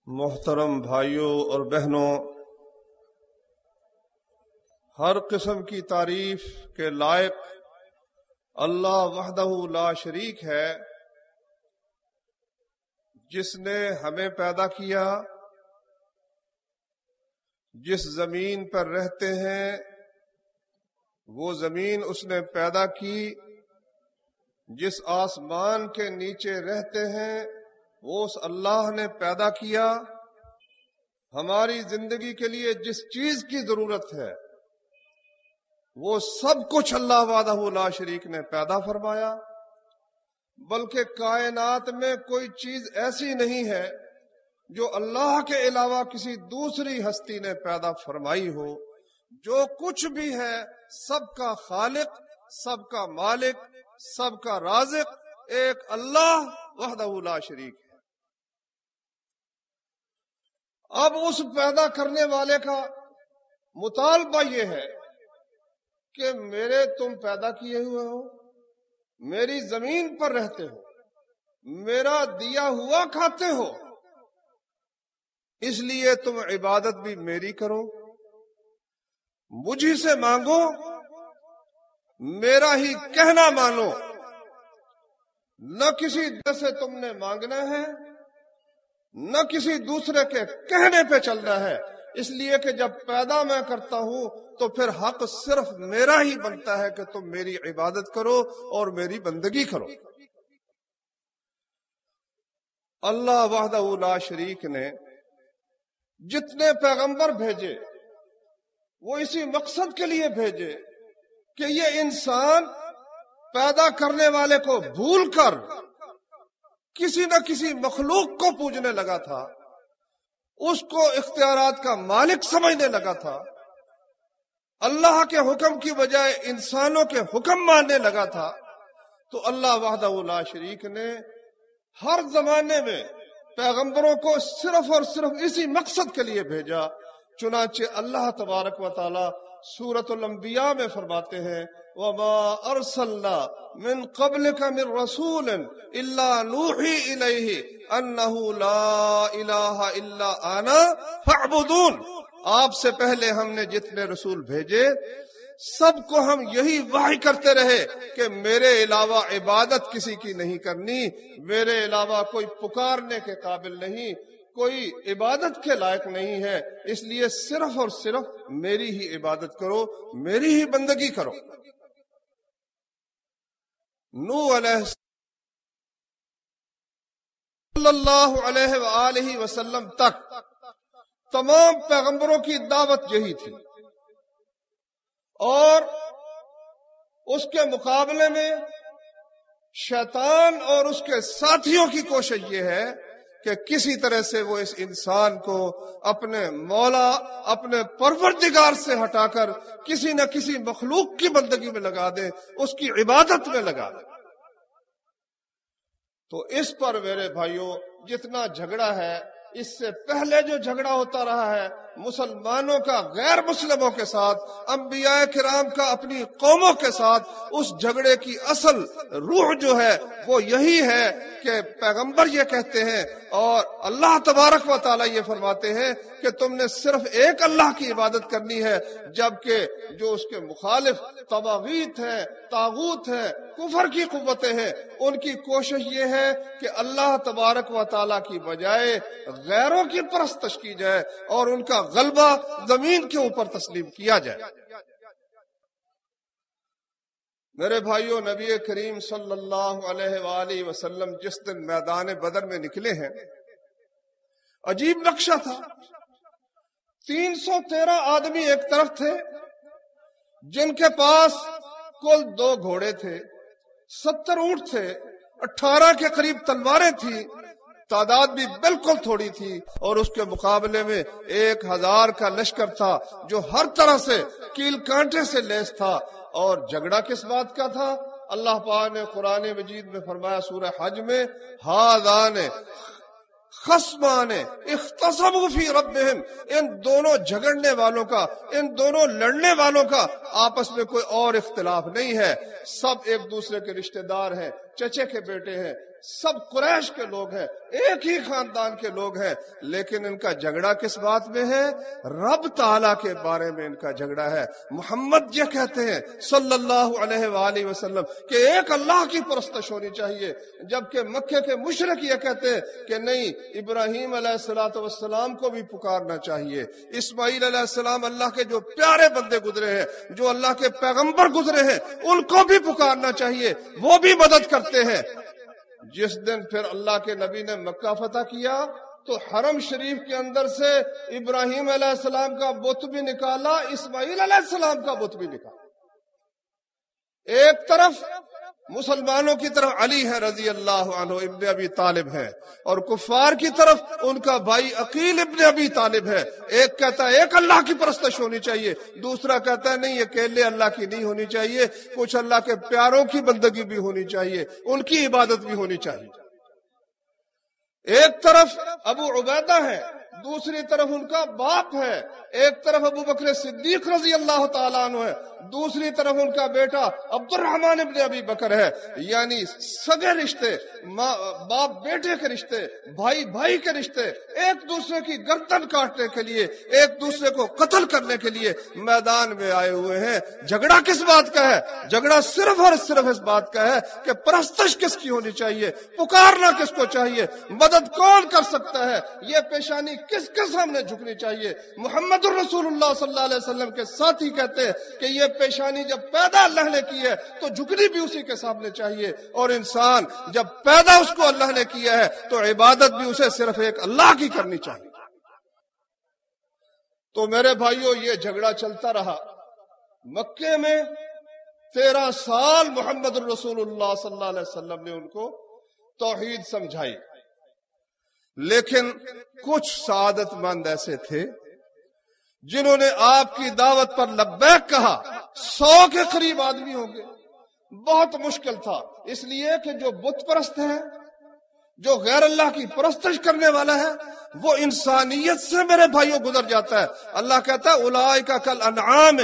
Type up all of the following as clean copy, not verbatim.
محترم بھائیوں اور بہنوں، ہر قسم کی تعریف کے لائق اللہ وحدہ لا شریک ہے، جس نے ہمیں پیدا کیا، جس زمین پر رہتے ہیں وہ زمین اس نے پیدا کی، جس آسمان کے نیچے رہتے ہیں وہ اس اللہ نے پیدا کیا۔ ہماری زندگی کے لیے جس چیز کی ضرورت ہے وہ سب کچھ اللہ وحدہ لا شریک نے پیدا فرمایا، بلکہ کائنات میں کوئی چیز ایسی نہیں ہے جو اللہ کے علاوہ کسی دوسری ہستی نے پیدا فرمائی ہو۔ جو کچھ بھی ہے سب کا خالق، سب کا مالک، سب کا رازق ایک اللہ وحدہ لا شریک ہے۔ اب اس پیدا کرنے والے کا مطالبہ یہ ہے کہ میرے تم پیدا کیے ہوئے ہو، میری زمین پر رہتے ہو، میرا دیا ہوا کھاتے ہو، اس لیے تم عبادت بھی میری کرو، مجھی سے مانگو، میرا ہی کہنا مانو، نہ کسی سے تم نے مانگنا ہے، نہ کسی دوسرے کے کہنے پہ چلنا ہے، اس لیے کہ جب پیدا میں کرتا ہوں تو پھر حق صرف میرا ہی بنتا ہے کہ تم میری عبادت کرو اور میری بندگی کرو۔ اللہ وحدہ لا شریک نے جتنے پیغمبر بھیجے وہ اسی مقصد کے لیے بھیجے کہ یہ انسان پیدا کرنے والے کو بھول کر کسی نہ کسی مخلوق کو پوجنے لگا تھا، اس کو اختیارات کا مالک سمجھنے لگا تھا، اللہ کے حکم کی بجائے انسانوں کے حکم ماننے لگا تھا۔ تو اللہ وحدہ لا شریک نے ہر زمانے میں پیغمبروں کو صرف اور صرف اسی مقصد کے لیے بھیجا۔ چنانچہ اللہ تبارک و تعالی سورۃ الانبیاء میں فرماتے ہیں وَمَا أَرْسَلْنَا مِن قَبْلِكَ مِن رَسُولٍ إِلَّا نُوحِي إِلَيْهِ أَنَّهُ لَا إِلَٰهَ إِلَّا أَنَا فَاعْبُدُونِ۔ آپ سے پہلے ہم نے جتنے رسول بھیجے سب کو ہم یہی وحی کرتے رہے کہ میرے علاوہ عبادت کسی کی نہیں کرنی، میرے علاوہ کوئی پکارنے کے قابل نہیں، کوئی عبادت کے لائق نہیں ہے، اس لیے صرف اور صرف میری ہی عبادت کرو، میری ہی بندگی کرو۔ نوح علیہ صلی اللہ علیہ وآلہ وسلم تک تمام پیغمبروں کی دعوت یہی تھی، اور اس کے مقابلے میں شیطان اور اس کے ساتھیوں کی کوشش یہ ہے کہ کسی طرح سے وہ اس انسان کو اپنے مولا، اپنے پروردگار سے ہٹا کر کسی نہ کسی مخلوق کی بندگی میں لگا دے، اس کی عبادت میں لگا دے۔ تو اس پر میرے بھائیوں جتنا جھگڑا ہے، اس سے پہلے جو جھگڑا ہوتا رہا ہے مسلمانوں کا غیر مسلموں کے ساتھ، انبیاء کرام کا اپنی قوموں کے ساتھ، اس جھگڑے کی اصل روح جو ہے وہ یہی ہے کہ پیغمبر یہ کہتے ہیں اور اللہ تبارک و تعالی یہ فرماتے ہیں کہ تم نے صرف ایک اللہ کی عبادت کرنی ہے، جبکہ جو اس کے مخالف طواغیت ہیں، طاغوت ہیں، کفر کی قوتیں ہیں، ان کی کوشش یہ ہے کہ اللہ تبارک و تعالی کی بجائے غیروں کی پرستش کی جائے اور ان کا غلبہ زمین کے اوپر تسلیم کیا جائے۔ میرے بھائیوں، نبی کریم صلی اللہ علیہ وآلہ وسلم جس دن میدان بدر میں نکلے ہیں، عجیب نقشہ تھا۔ 313 آدمی ایک طرف تھے جن کے پاس کل 2 گھوڑے تھے، 70 اونٹ تھے، 18 کے قریب تلواریں تھیں، تعداد بھی بالکل تھوڑی تھی، اور اس کے مقابلے میں 1000 کا لشکر تھا جو ہر طرح سے کیل کانٹے سے لیس تھا۔ اور جھگڑا کس بات کا تھا؟ اللہ پاک نے قرآن مجید میں فرمایا سورہ حج میں ہذان خصمان اختصموا فی ربہم، ان دونوں جھگڑنے والوں کا، ان دونوں لڑنے والوں کا آپس میں کوئی اور اختلاف نہیں ہے، سب ایک دوسرے کے رشتہ دار ہیں، چچے کے بیٹے ہیں، سب قریش کے لوگ ہیں، ایک ہی خاندان کے لوگ ہیں، لیکن ان کا جھگڑا کس بات میں ہے؟ رب تعالیٰ کے بارے میں ان کا جھگڑا ہے۔ محمد یہ کہتے ہیں صلی اللہ علیہ وآلہ وسلم کہ ایک اللہ کی پرستش ہونی چاہیے، جبکہ مکے کے مشرک یہ کہتے ہیں کہ نہیں، ابراہیم علیہ السلام کو بھی پکارنا چاہیے، اسماعیل علیہ السلام اللہ کے جو پیارے بندے گزرے ہیں، جو اللہ کے پیغمبر گزرے ہیں، ان کو بھی پکارنا چاہیے، وہ بھی مدد کرتے ہیں۔ جس دن پھر اللہ کے نبی نے مکہ فتح کیا تو حرم شریف کے اندر سے ابراہیم علیہ السلام کا بت بھی نکالا، اسماعیل علیہ السلام کا بت بھی نکالا۔ ایک طرف مسلمانوں کی طرف علی ہے رضی اللہ عنہ ابن ابی طالب ہے، اور کفار کی طرف ان کا بھائی عقیل ابن ابی طالب ہے۔ ایک کہتا ہے ایک اللہ کی پرستش ہونی چاہیے، دوسرا کہتا ہے نہیں، اکیلے اللہ کی نہیں ہونی چاہیے، کچھ اللہ کے پیاروں کی بندگی بھی ہونی چاہیے، ان کی عبادت بھی ہونی چاہیے۔ ایک طرف ابو عبیدہ ہے، دوسری طرف ان کا باپ ہے، ایک طرف ابو بکر صدیق رضی اللہ تعالیٰ عنہ ہے، دوسری طرف ان کا بیٹا عبد الرحمن ابن ابی بکر ہے۔ یعنی سگے رشتے، باپ بیٹے کے رشتے، بھائی بھائی کے رشتے، ایک دوسرے کی گردن کاٹنے کے لیے، ایک دوسرے کو قتل کرنے کے لیے میدان میں آئے ہوئے ہیں۔ جھگڑا کس بات کا ہے؟ جھگڑا صرف اور صرف اس بات کا ہے کہ پرستش کس کی ہونی چاہیے، پکارنا کس کو چاہیے، مدد کون کر سکتا ہے، یہ پیشانی کس کے سامنے جھکنی چاہیے۔ محمد الرسول اللہ صلی اللہ علیہ وسلم کے ساتھی کہتے ہیں کہ یہ پیشانی جب پیدا اللہ نے کی ہے تو جھکنی بھی اسی کے سامنے چاہیے، اور انسان جب پیدا اس کو اللہ نے کیا ہے تو عبادت بھی اسے صرف ایک اللہ کی کرنی چاہیے۔ تو میرے بھائیوں، یہ جھگڑا چلتا رہا۔ مکے میں 13 سال محمد الرسول اللہ صلی اللہ علیہ وسلم نے ان کو توحید سمجھائی، لیکن کچھ سعادت مند ایسے تھے جنہوں نے آپ کی دعوت پر لبیک کہا۔ 100 کے قریب آدمی ہوں گے۔ بہت مشکل تھا، اس لیے کہ جو بت پرست ہے، جو غیر اللہ کی پرستش کرنے والا ہے، وہ انسانیت سے میرے بھائیوں گزر جاتا ہے۔ اللہ کہتا ہے اولئک کالانعام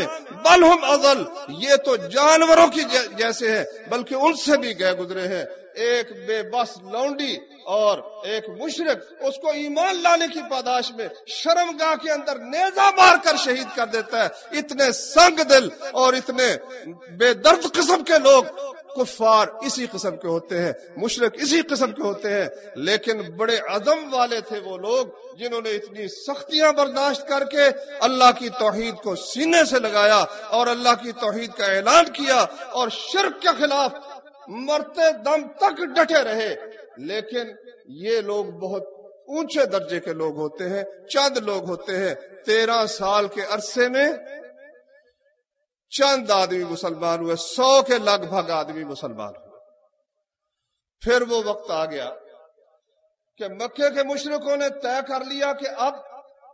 بل ہم اضل، یہ تو جانوروں کی جیسے ہیں بلکہ ان سے بھی گئے گزرے ہیں۔ ایک بے بس لونڈی اور ایک مشرک اس کو ایمان لانے کی پاداش میں شرمگاہ کے اندر نیزہ مار کر شہید کر دیتا ہے۔ اتنے سنگ دل اور اتنے بے درد قسم کے لوگ، کفار اسی قسم کے ہوتے ہیں، مشرک اسی قسم کے ہوتے ہیں، لیکن بڑے عزم والے تھے وہ لوگ جنہوں نے اتنی سختیاں برداشت کر کے اللہ کی توحید کو سینے سے لگایا اور اللہ کی توحید کا اعلان کیا اور شرک کے خلاف مرتے دم تک ڈٹے رہے۔ لیکن یہ لوگ بہت اونچے درجے کے لوگ ہوتے ہیں، چند لوگ ہوتے ہیں۔ 13 سال کے عرصے میں چند آدمی مسلمان ہوئے، 100 کے لگ بھگ آدمی مسلمان ہوئے۔ پھر وہ وقت آ گیا کہ مکے کے مشرکوں نے طے کر لیا کہ اب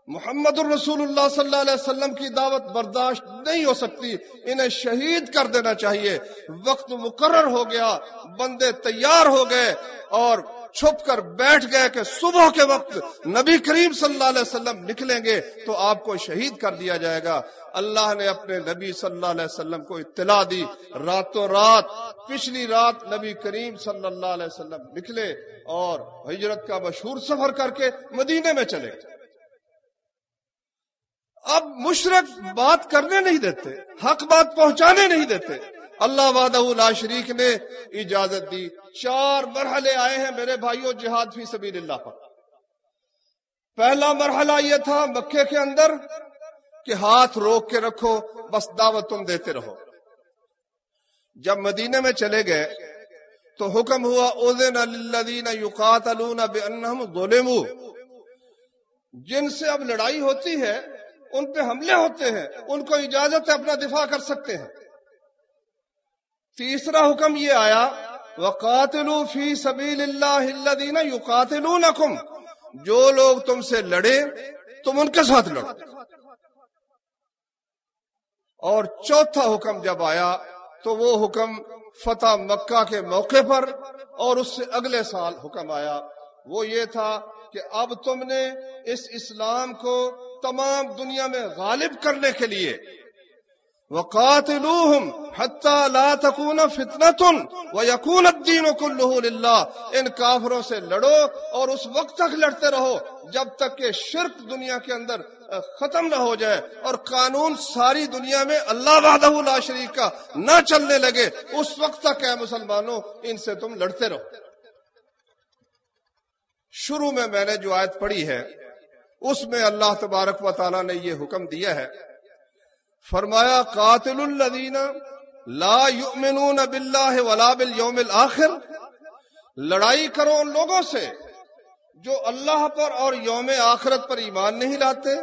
محمد الرسول اللہ صلی اللہ علیہ وسلم کی دعوت برداشت نہیں ہو سکتی، انہیں شہید کر دینا چاہیے۔ وقت مقرر ہو گیا، بندے تیار ہو گئے اور چھپ کر بیٹھ گئے کہ صبح کے وقت نبی کریم صلی اللہ علیہ وسلم نکلیں گے تو آپ کو شہید کر دیا جائے گا۔ اللہ نے اپنے نبی صلی اللہ علیہ وسلم کو اطلاع دی، راتوں رات، پچھلی رات نبی کریم صلی اللہ علیہ وسلم نکلے اور ہجرت کا مشہور سفر کر کے مدینے میں چلے گئے۔ اب مشرک بات کرنے نہیں دیتے، حق بات پہنچانے نہیں دیتے۔ اللہ وحدہ لا شریک نے اجازت دی۔ 4 مرحلے آئے ہیں میرے بھائیوں جہاد فی سبیل اللہ پر۔ پہلا مرحلہ یہ تھا مکے کے اندر کہ ہاتھ روک کے رکھو، بس دعوت تم دیتے رہو۔ جب مدینے میں چلے گئے تو حکم ہوا اذن للذین یقاتلون بانہم ظلموا، جن سے اب لڑائی ہوتی ہے، ان پہ حملے ہوتے ہیں، ان کو اجازت ہے اپنا دفاع کر سکتے ہیں۔ تیسرا حکم یہ آیا وَقَاتِلُوا فِي سَبِيلِ اللَّهِ الَّذِينَ يُقَاتِلُونَكُمْ، جو لوگ تم سے لڑے تم ان کے ساتھ لڑو۔ اور چوتھا حکم جب آیا تو وہ حکم فتح مکہ کے موقع پر اور اس سے اگلے سال حکم آیا، وہ یہ تھا کہ اب تم نے اس اسلام کو تمام دنیا میں غالب کرنے کے لیے وقاتلوہم حتی لا تکون فتنۃ ویکون الدین کلہ للہ، ان کافروں سے لڑو اور اس وقت تک لڑتے رہو جب تک کہ شرک دنیا کے اندر ختم نہ ہو جائے اور قانون ساری دنیا میں اللہ وحدہ لا شریک کا نہ چلنے لگے، اس وقت تک اے مسلمانوں ان سے تم لڑتے رہو۔ شروع میں نے جو آیت پڑھی ہے اس میں اللہ تبارک و تعالیٰ نے یہ حکم دیا ہے، فرمایا قاتل الذین لا یؤمنون باللہ ولا بالیوم الآخر، لڑائی کرو ان لوگوں سے جو اللہ پر اور یوم آخرت پر ایمان نہیں لاتے،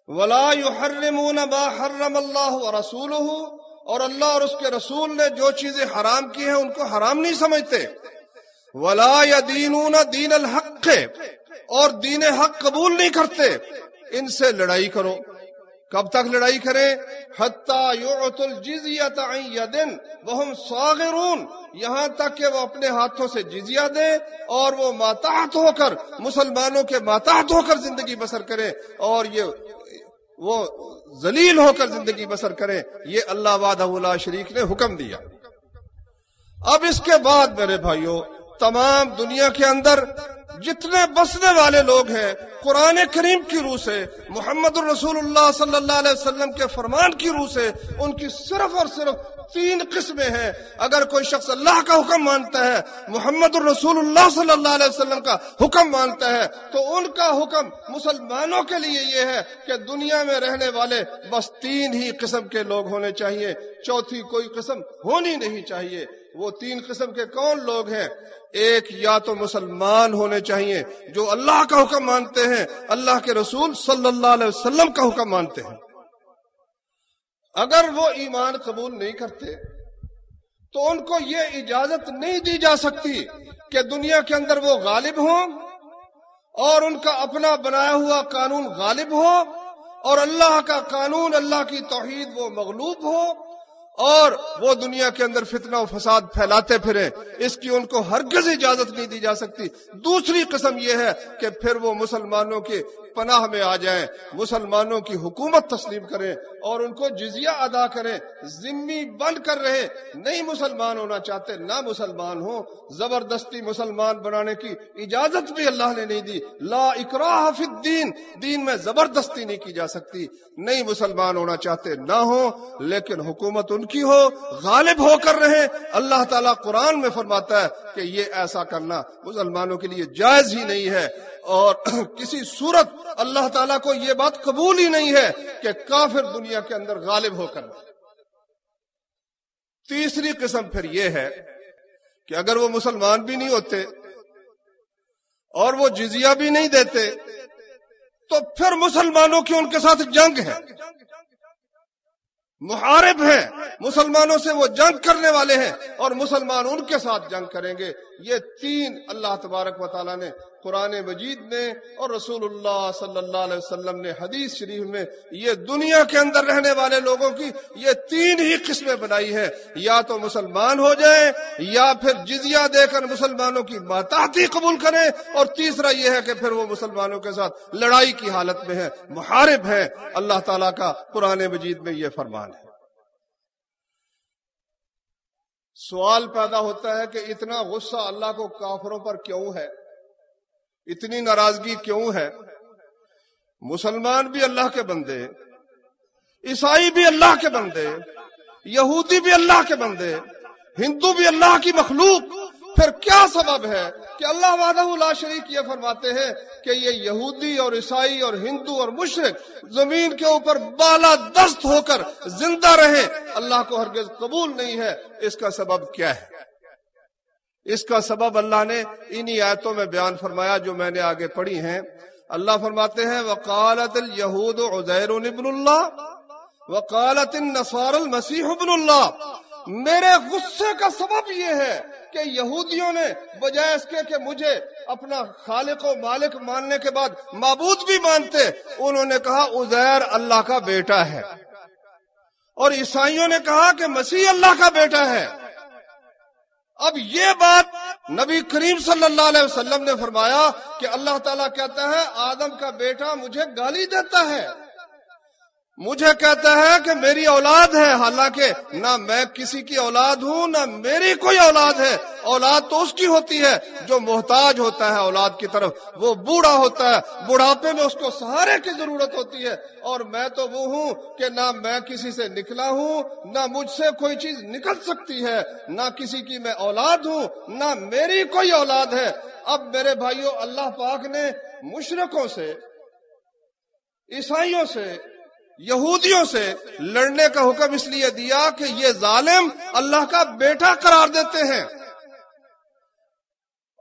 ولا یحرمون ما حرم اللہ ورسولہ، اور اللہ اور اس کے رسول نے جو چیزیں حرام کی ہیں ان کو حرام نہیں سمجھتے، ولا یدینون دین الحق، اور دین حق قبول نہیں کرتے، ان سے لڑائی کرو۔ کب تک لڑائی کریں؟ حتی یعطوا الجزیۃ عن ید وہم صاغرون، یہاں تک کہ وہ اپنے ہاتھوں سے جزیہ دیں اور وہ ماتحت ہو کر، مسلمانوں کے ماتحت ہو کر زندگی بسر کریں اور وہ ذلیل ہو کر زندگی بسر کریں۔ یہ اللہ وحدہ لا شریک نے حکم دیا۔ اب اس کے بعد میرے بھائیوں، تمام دنیا کے اندر جتنے بسنے والے لوگ ہیں، قرآن کریم کی روح سے، محمد الرسول اللہ صلی اللہ علیہ وسلم کے فرمان کی روح سے، ان کی صرف اور صرف 3 قسمیں ہیں۔ اگر کوئی شخص اللہ کا حکم مانتا ہے، محمد الرسول اللہ صلی اللہ علیہ وسلم کا حکم مانتا ہے، تو ان کا حکم مسلمانوں کے لیے یہ ہے کہ دنیا میں رہنے والے بس 3 ہی قسم کے لوگ ہونے چاہیے، چوتھی کوئی قسم ہونی نہیں چاہیے۔ وہ 3 قسم کے کون لوگ ہیں؟ ایک، یا تو مسلمان ہونے چاہیے جو اللہ کا حکم مانتے ہیں، اللہ کے رسول صلی اللہ علیہ وسلم کا حکم مانتے ہیں۔ اگر وہ ایمان قبول نہیں کرتے تو ان کو یہ اجازت نہیں دی جا سکتی کہ دنیا کے اندر وہ غالب ہوں اور ان کا اپنا بنایا ہوا قانون غالب ہو اور اللہ کا قانون، اللہ کی توحید وہ مغلوب ہو اور وہ دنیا کے اندر فتنہ و فساد پھیلاتے پھریں، اس کی ان کو ہرگز اجازت نہیں دی جا سکتی۔ دوسری قسم یہ ہے کہ پھر وہ مسلمانوں کے پناہ میں آ جائیں، مسلمانوں کی حکومت تسلیم کریں اور ان کو جزیہ ادا کریں، ذمہ بن کر رہے، نہیں مسلمان ہونا چاہتے نہ مسلمان ہوں، زبردستی مسلمان بنانے کی اجازت بھی اللہ نے نہیں دی۔ لا اکراہ فی الدین، دین میں زبردستی نہیں کی جا سکتی، نہیں مسلمان ہونا چاہتے نہ ہوں لیکن حکومت ان کی ہو، غالب ہو کر رہے۔ اللہ تعالیٰ قرآن میں فرماتا ہے کہ یہ ایسا کرنا مسلمانوں کے لیے جائز ہی نہیں ہے، اور کسی صورت اللہ تعالیٰ کو یہ بات قبول ہی نہیں ہے کہ کافر دنیا کے اندر غالب ہو کر۔ تیسری قسم پھر یہ ہے کہ اگر وہ مسلمان بھی نہیں ہوتے اور وہ جزیہ بھی نہیں دیتے تو پھر مسلمانوں کی ان کے ساتھ جنگ ہے، محارب ہیں، مسلمانوں سے وہ جنگ کرنے والے ہیں اور مسلمان ان کے ساتھ جنگ کریں گے۔ یہ 3 اللہ تبارک و تعالیٰ نے قرآن مجید میں اور رسول اللہ صلی اللہ علیہ وسلم نے حدیث شریف میں یہ دنیا کے اندر رہنے والے لوگوں کی یہ 3 ہی قسمیں بنائی ہیں، یا تو مسلمان ہو جائیں یا پھر جزیہ دے کر مسلمانوں کی ماتحتی قبول کریں، اور تیسرا یہ ہے کہ پھر وہ مسلمانوں کے ساتھ لڑائی کی حالت میں ہیں، محارب ہیں۔ اللہ تعالیٰ کا قرآن مجید میں یہ فرمان ہے۔ سوال پیدا ہوتا ہے کہ اتنا غصہ اللہ کو کافروں پر کیوں ہے، اتنی ناراضگی کیوں ہے؟ مسلمان بھی اللہ کے بندے، عیسائی بھی اللہ کے بندے، یہودی بھی اللہ کے بندے، ہندو بھی اللہ کی مخلوق، پھر کیا سبب ہے کہ اللہ وحدہ لا شریک یہ فرماتے ہیں کہ یہ یہودی اور عیسائی اور ہندو اور مشرک زمین کے اوپر بالا دست ہو کر زندہ رہیں، اللہ کو ہرگز قبول نہیں ہے؟ اس کا سبب کیا ہے؟ اس کا سبب اللہ نے انہی آیتوں میں بیان فرمایا جو میں نے آگے پڑھی ہیں۔ اللہ فرماتے ہیں وقالت الیہود عزیر ابن اللہ وقالت النصارى المسیح ابن اللہ۔ میرے غصے کا سبب یہ ہے کہ یہودیوں نے بجائے اس کے کہ مجھے اپنا خالق و مالک ماننے کے بعد معبود بھی مانتے، انہوں نے کہا عزیر اللہ کا بیٹا ہے، اور عیسائیوں نے کہا کہ مسیح اللہ کا بیٹا ہے۔ اب یہ بات نبی کریم صلی اللہ علیہ وسلم نے فرمایا کہ اللہ تعالیٰ کہتا ہے آدم کا بیٹا مجھے گالی دیتا ہے، مجھے کہتا ہے کہ میری اولاد ہے، حالانکہ نہ میں کسی کی اولاد ہوں نہ میری کوئی اولاد ہے۔ اولاد تو اس کی ہوتی ہے جو محتاج ہوتا ہے اولاد کی طرف، وہ بوڑھا ہوتا ہے، بڑھاپے میں اس کو سہارے کی ضرورت ہوتی ہے، اور میں تو وہ ہوں کہ نہ میں کسی سے نکلا ہوں نہ مجھ سے کوئی چیز نکل سکتی ہے، نہ کسی کی میں اولاد ہوں نہ میری کوئی اولاد ہے۔ اب میرے بھائیوں، اللہ پاک نے مشرکوں سے، عیسائیوں سے، یہودیوں سے لڑنے کا حکم اس لیے دیا کہ یہ ظالم اللہ کا بیٹا قرار دیتے ہیں،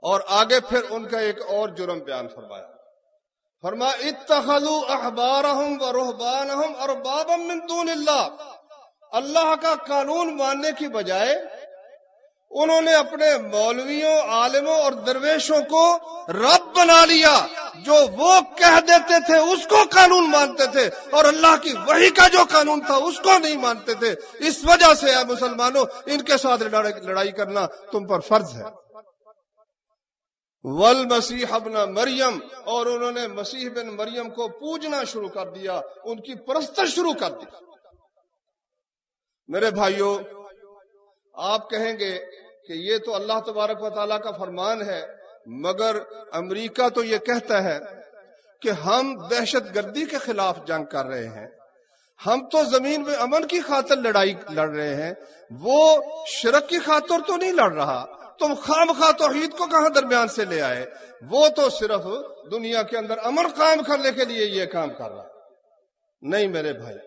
اور آگے پھر ان کا ایک اور جرم بیان فرمایا، فرمایا اتخذوا احبارهم ورهبانهم اربابا من دون اللہ۔ اللہ کا قانون ماننے کی بجائے انہوں نے اپنے مولویوں، عالموں اور درویشوں کو رب بنا لیا، جو وہ کہہ دیتے تھے اس کو قانون مانتے تھے، اور اللہ کی وحی کا جو قانون تھا اس کو نہیں مانتے تھے۔ اس وجہ سے اے مسلمانوں، ان کے ساتھ لڑائی کرنا تم پر فرض ہے۔ والمسیح ابن مریم، اور انہوں نے مسیح بن مریم کو پوجنا شروع کر دیا، ان کی پرستش شروع کر دی۔ میرے بھائیوں، آپ کہیں گے کہ یہ تو اللہ تبارک و تعالیٰ کا فرمان ہے، مگر امریکہ تو یہ کہتا ہے کہ ہم دہشت گردی کے خلاف جنگ کر رہے ہیں، ہم تو زمین میں امن کی خاطر لڑائی لڑ رہے ہیں، وہ شرک کی خاطر تو نہیں لڑ رہا۔ تم خامخواہ توحید کو کہاں درمیان سے لے آئے؟ وہ تو صرف دنیا کے اندر امن قائم کرنے کے لیے یہ کام کر رہا ہے۔ نہیں میرے بھائی،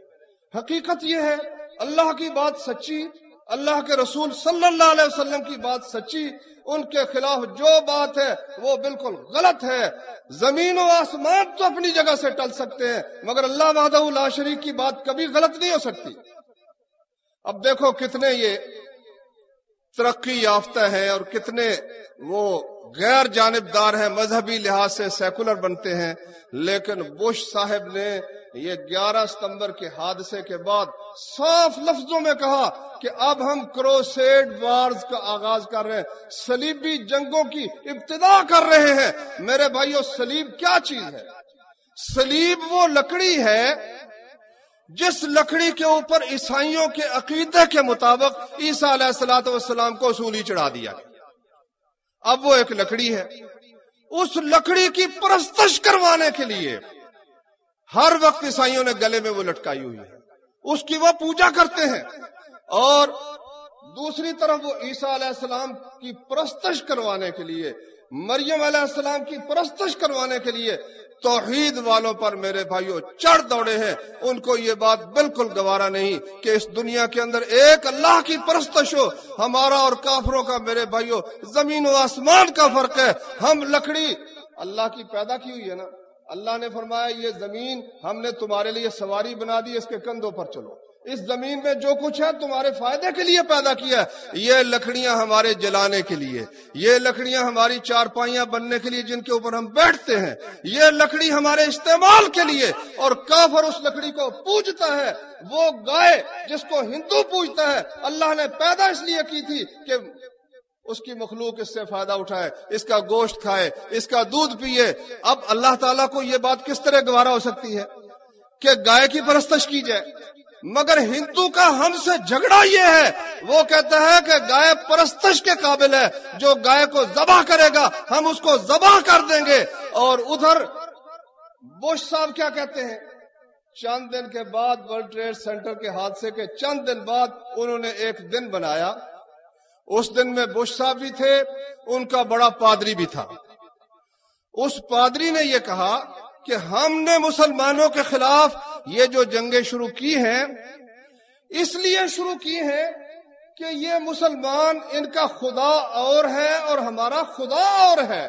حقیقت یہ ہے، اللہ کی بات سچی، اللہ کے رسول صلی اللہ علیہ وسلم کی بات سچی، ان کے خلاف جو بات ہے وہ بالکل غلط ہے۔ زمین و آسمان تو اپنی جگہ سے ٹل سکتے ہیں، مگر اللہ وحدہ لا شریک کی بات کبھی غلط نہیں ہو سکتی۔ اب دیکھو کتنے یہ ترقی یافتہ ہیں اور کتنے وہ غیر جانبدار ہیں، مذہبی لحاظ سے سیکولر بنتے ہیں، لیکن بش صاحب نے یہ 11 ستمبر کے حادثے کے بعد صاف لفظوں میں کہا کہ اب ہم کروسیڈ وارز کا آغاز کر رہے ہیں، صلیبی جنگوں کی ابتدا کر رہے ہیں۔ میرے بھائیو، صلیب کیا چیز ہے؟ صلیب وہ لکڑی ہے جس لکڑی کے اوپر عیسائیوں کے عقیدے کے مطابق عیسیٰ علیہ السلام کو سولی چڑھا دیا گیا۔ اب وہ ایک لکڑی ہے، اس لکڑی کی پرستش کروانے کے لیے ہر وقت عیسائیوں نے گلے میں وہ لٹکائی ہوئی ہے، اس کی وہ پوجا کرتے ہیں، اور دوسری طرف وہ عیسیٰ علیہ السلام کی پرستش کروانے کے لیے، مریم علیہ السلام کی پرستش کروانے کے لیے توحید والوں پر میرے بھائیوں چڑھ دوڑے ہیں۔ ان کو یہ بات بالکل گوارا نہیں کہ اس دنیا کے اندر ایک اللہ کی پرستش ہو۔ ہمارا اور کافروں کا میرے بھائیوں زمین و آسمان کا فرق ہے۔ ہم لکڑی اللہ کی پیدا کی ہوئی ہے نا، اللہ نے فرمایا یہ زمین ہم نے تمہارے لیے سواری بنا دی، اس کے کندھوں پر چلو، اس زمین میں جو کچھ ہے تمہارے فائدے کے لیے پیدا کیا ہے۔ یہ لکڑیاں ہمارے جلانے کے لیے، یہ لکڑیاں ہماری چارپائیاں بننے کے لیے جن کے اوپر ہم بیٹھتے ہیں، یہ لکڑی ہمارے استعمال کے لیے، اور کافر اس لکڑی کو پوجتا ہے۔ وہ گائے جس کو ہندو پوجتا ہے، اللہ نے پیدا اس لیے کی تھی کہ اس کی مخلوق اس سے فائدہ اٹھائے، اس کا گوشت کھائے، اس کا دودھ پیے۔ اب اللہ تعالیٰ کو یہ بات کس طرح گوارا ہو سکتی ہے کہ گائے کی پرستش کی جائے؟ مگر ہندو کا ہم سے جھگڑا یہ ہے، وہ کہتا ہے کہ گائے پرستش کے قابل ہے، جو گائے کو ذبح کرے گا ہم اس کو ذبح کر دیں گے۔ اور ادھر بش صاحب کیا کہتے ہیں؟ چند دن کے بعد ورلڈ ٹریڈ سینٹر کے حادثے کے چند دن بعد انہوں نے ایک دن بنایا، اس دن میں بش صاحب بھی تھے، ان کا بڑا پادری بھی تھا۔ اس پادری نے یہ کہا کہ ہم نے مسلمانوں کے خلاف یہ جو جنگیں شروع کی ہیں اس لیے شروع کی ہیں کہ یہ مسلمان ان کا خدا اور ہے اور ہمارا خدا اور ہے۔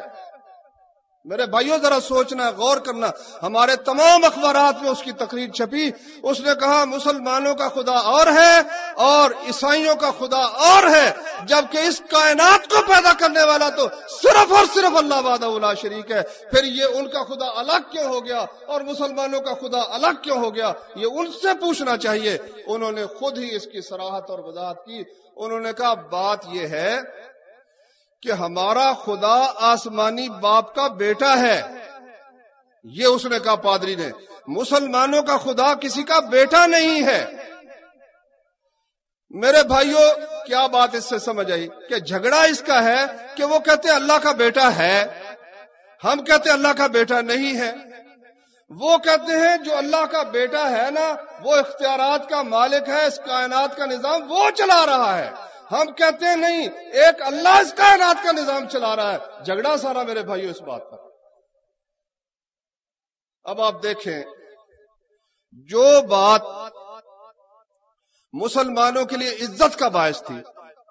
میرے بھائیوں ذرا سوچنا، غور کرنا، ہمارے تمام اخبارات میں اس کی تقریر چھپی، اس نے کہا مسلمانوں کا خدا اور ہے اور عیسائیوں کا خدا اور ہے، جبکہ اس کائنات کو پیدا کرنے والا تو صرف اور صرف اللہ وحدہ لا شریک ہے۔ پھر یہ ان کا خدا الگ کیوں ہو گیا اور مسلمانوں کا خدا الگ کیوں ہو گیا؟ یہ ان سے پوچھنا چاہیے۔ انہوں نے خود ہی اس کی صراحت اور وضاحت کی، انہوں نے کہا بات یہ ہے کہ ہمارا خدا آسمانی باپ کا بیٹا ہے، یہ اس نے کہا پادری نے، مسلمانوں کا خدا کسی کا بیٹا نہیں ہے۔ میرے بھائیوں کیا بات اس سے سمجھ آئی کہ جھگڑا اس کا ہے کہ وہ کہتے ہیں اللہ کا بیٹا ہے، ہم کہتے ہیں اللہ کا بیٹا نہیں ہے۔ وہ کہتے ہیں جو اللہ کا بیٹا ہے نا وہ اختیارات کا مالک ہے، اس کائنات کا نظام وہ چلا رہا ہے۔ ہم کہتے ہیں نہیں، ایک اللہ اس کائنات کا نظام چلا رہا ہے۔ جھگڑا سارا میرے بھائیوں اس بات پر۔ اب آپ دیکھیں، جو بات مسلمانوں کے لیے عزت کا باعث تھی،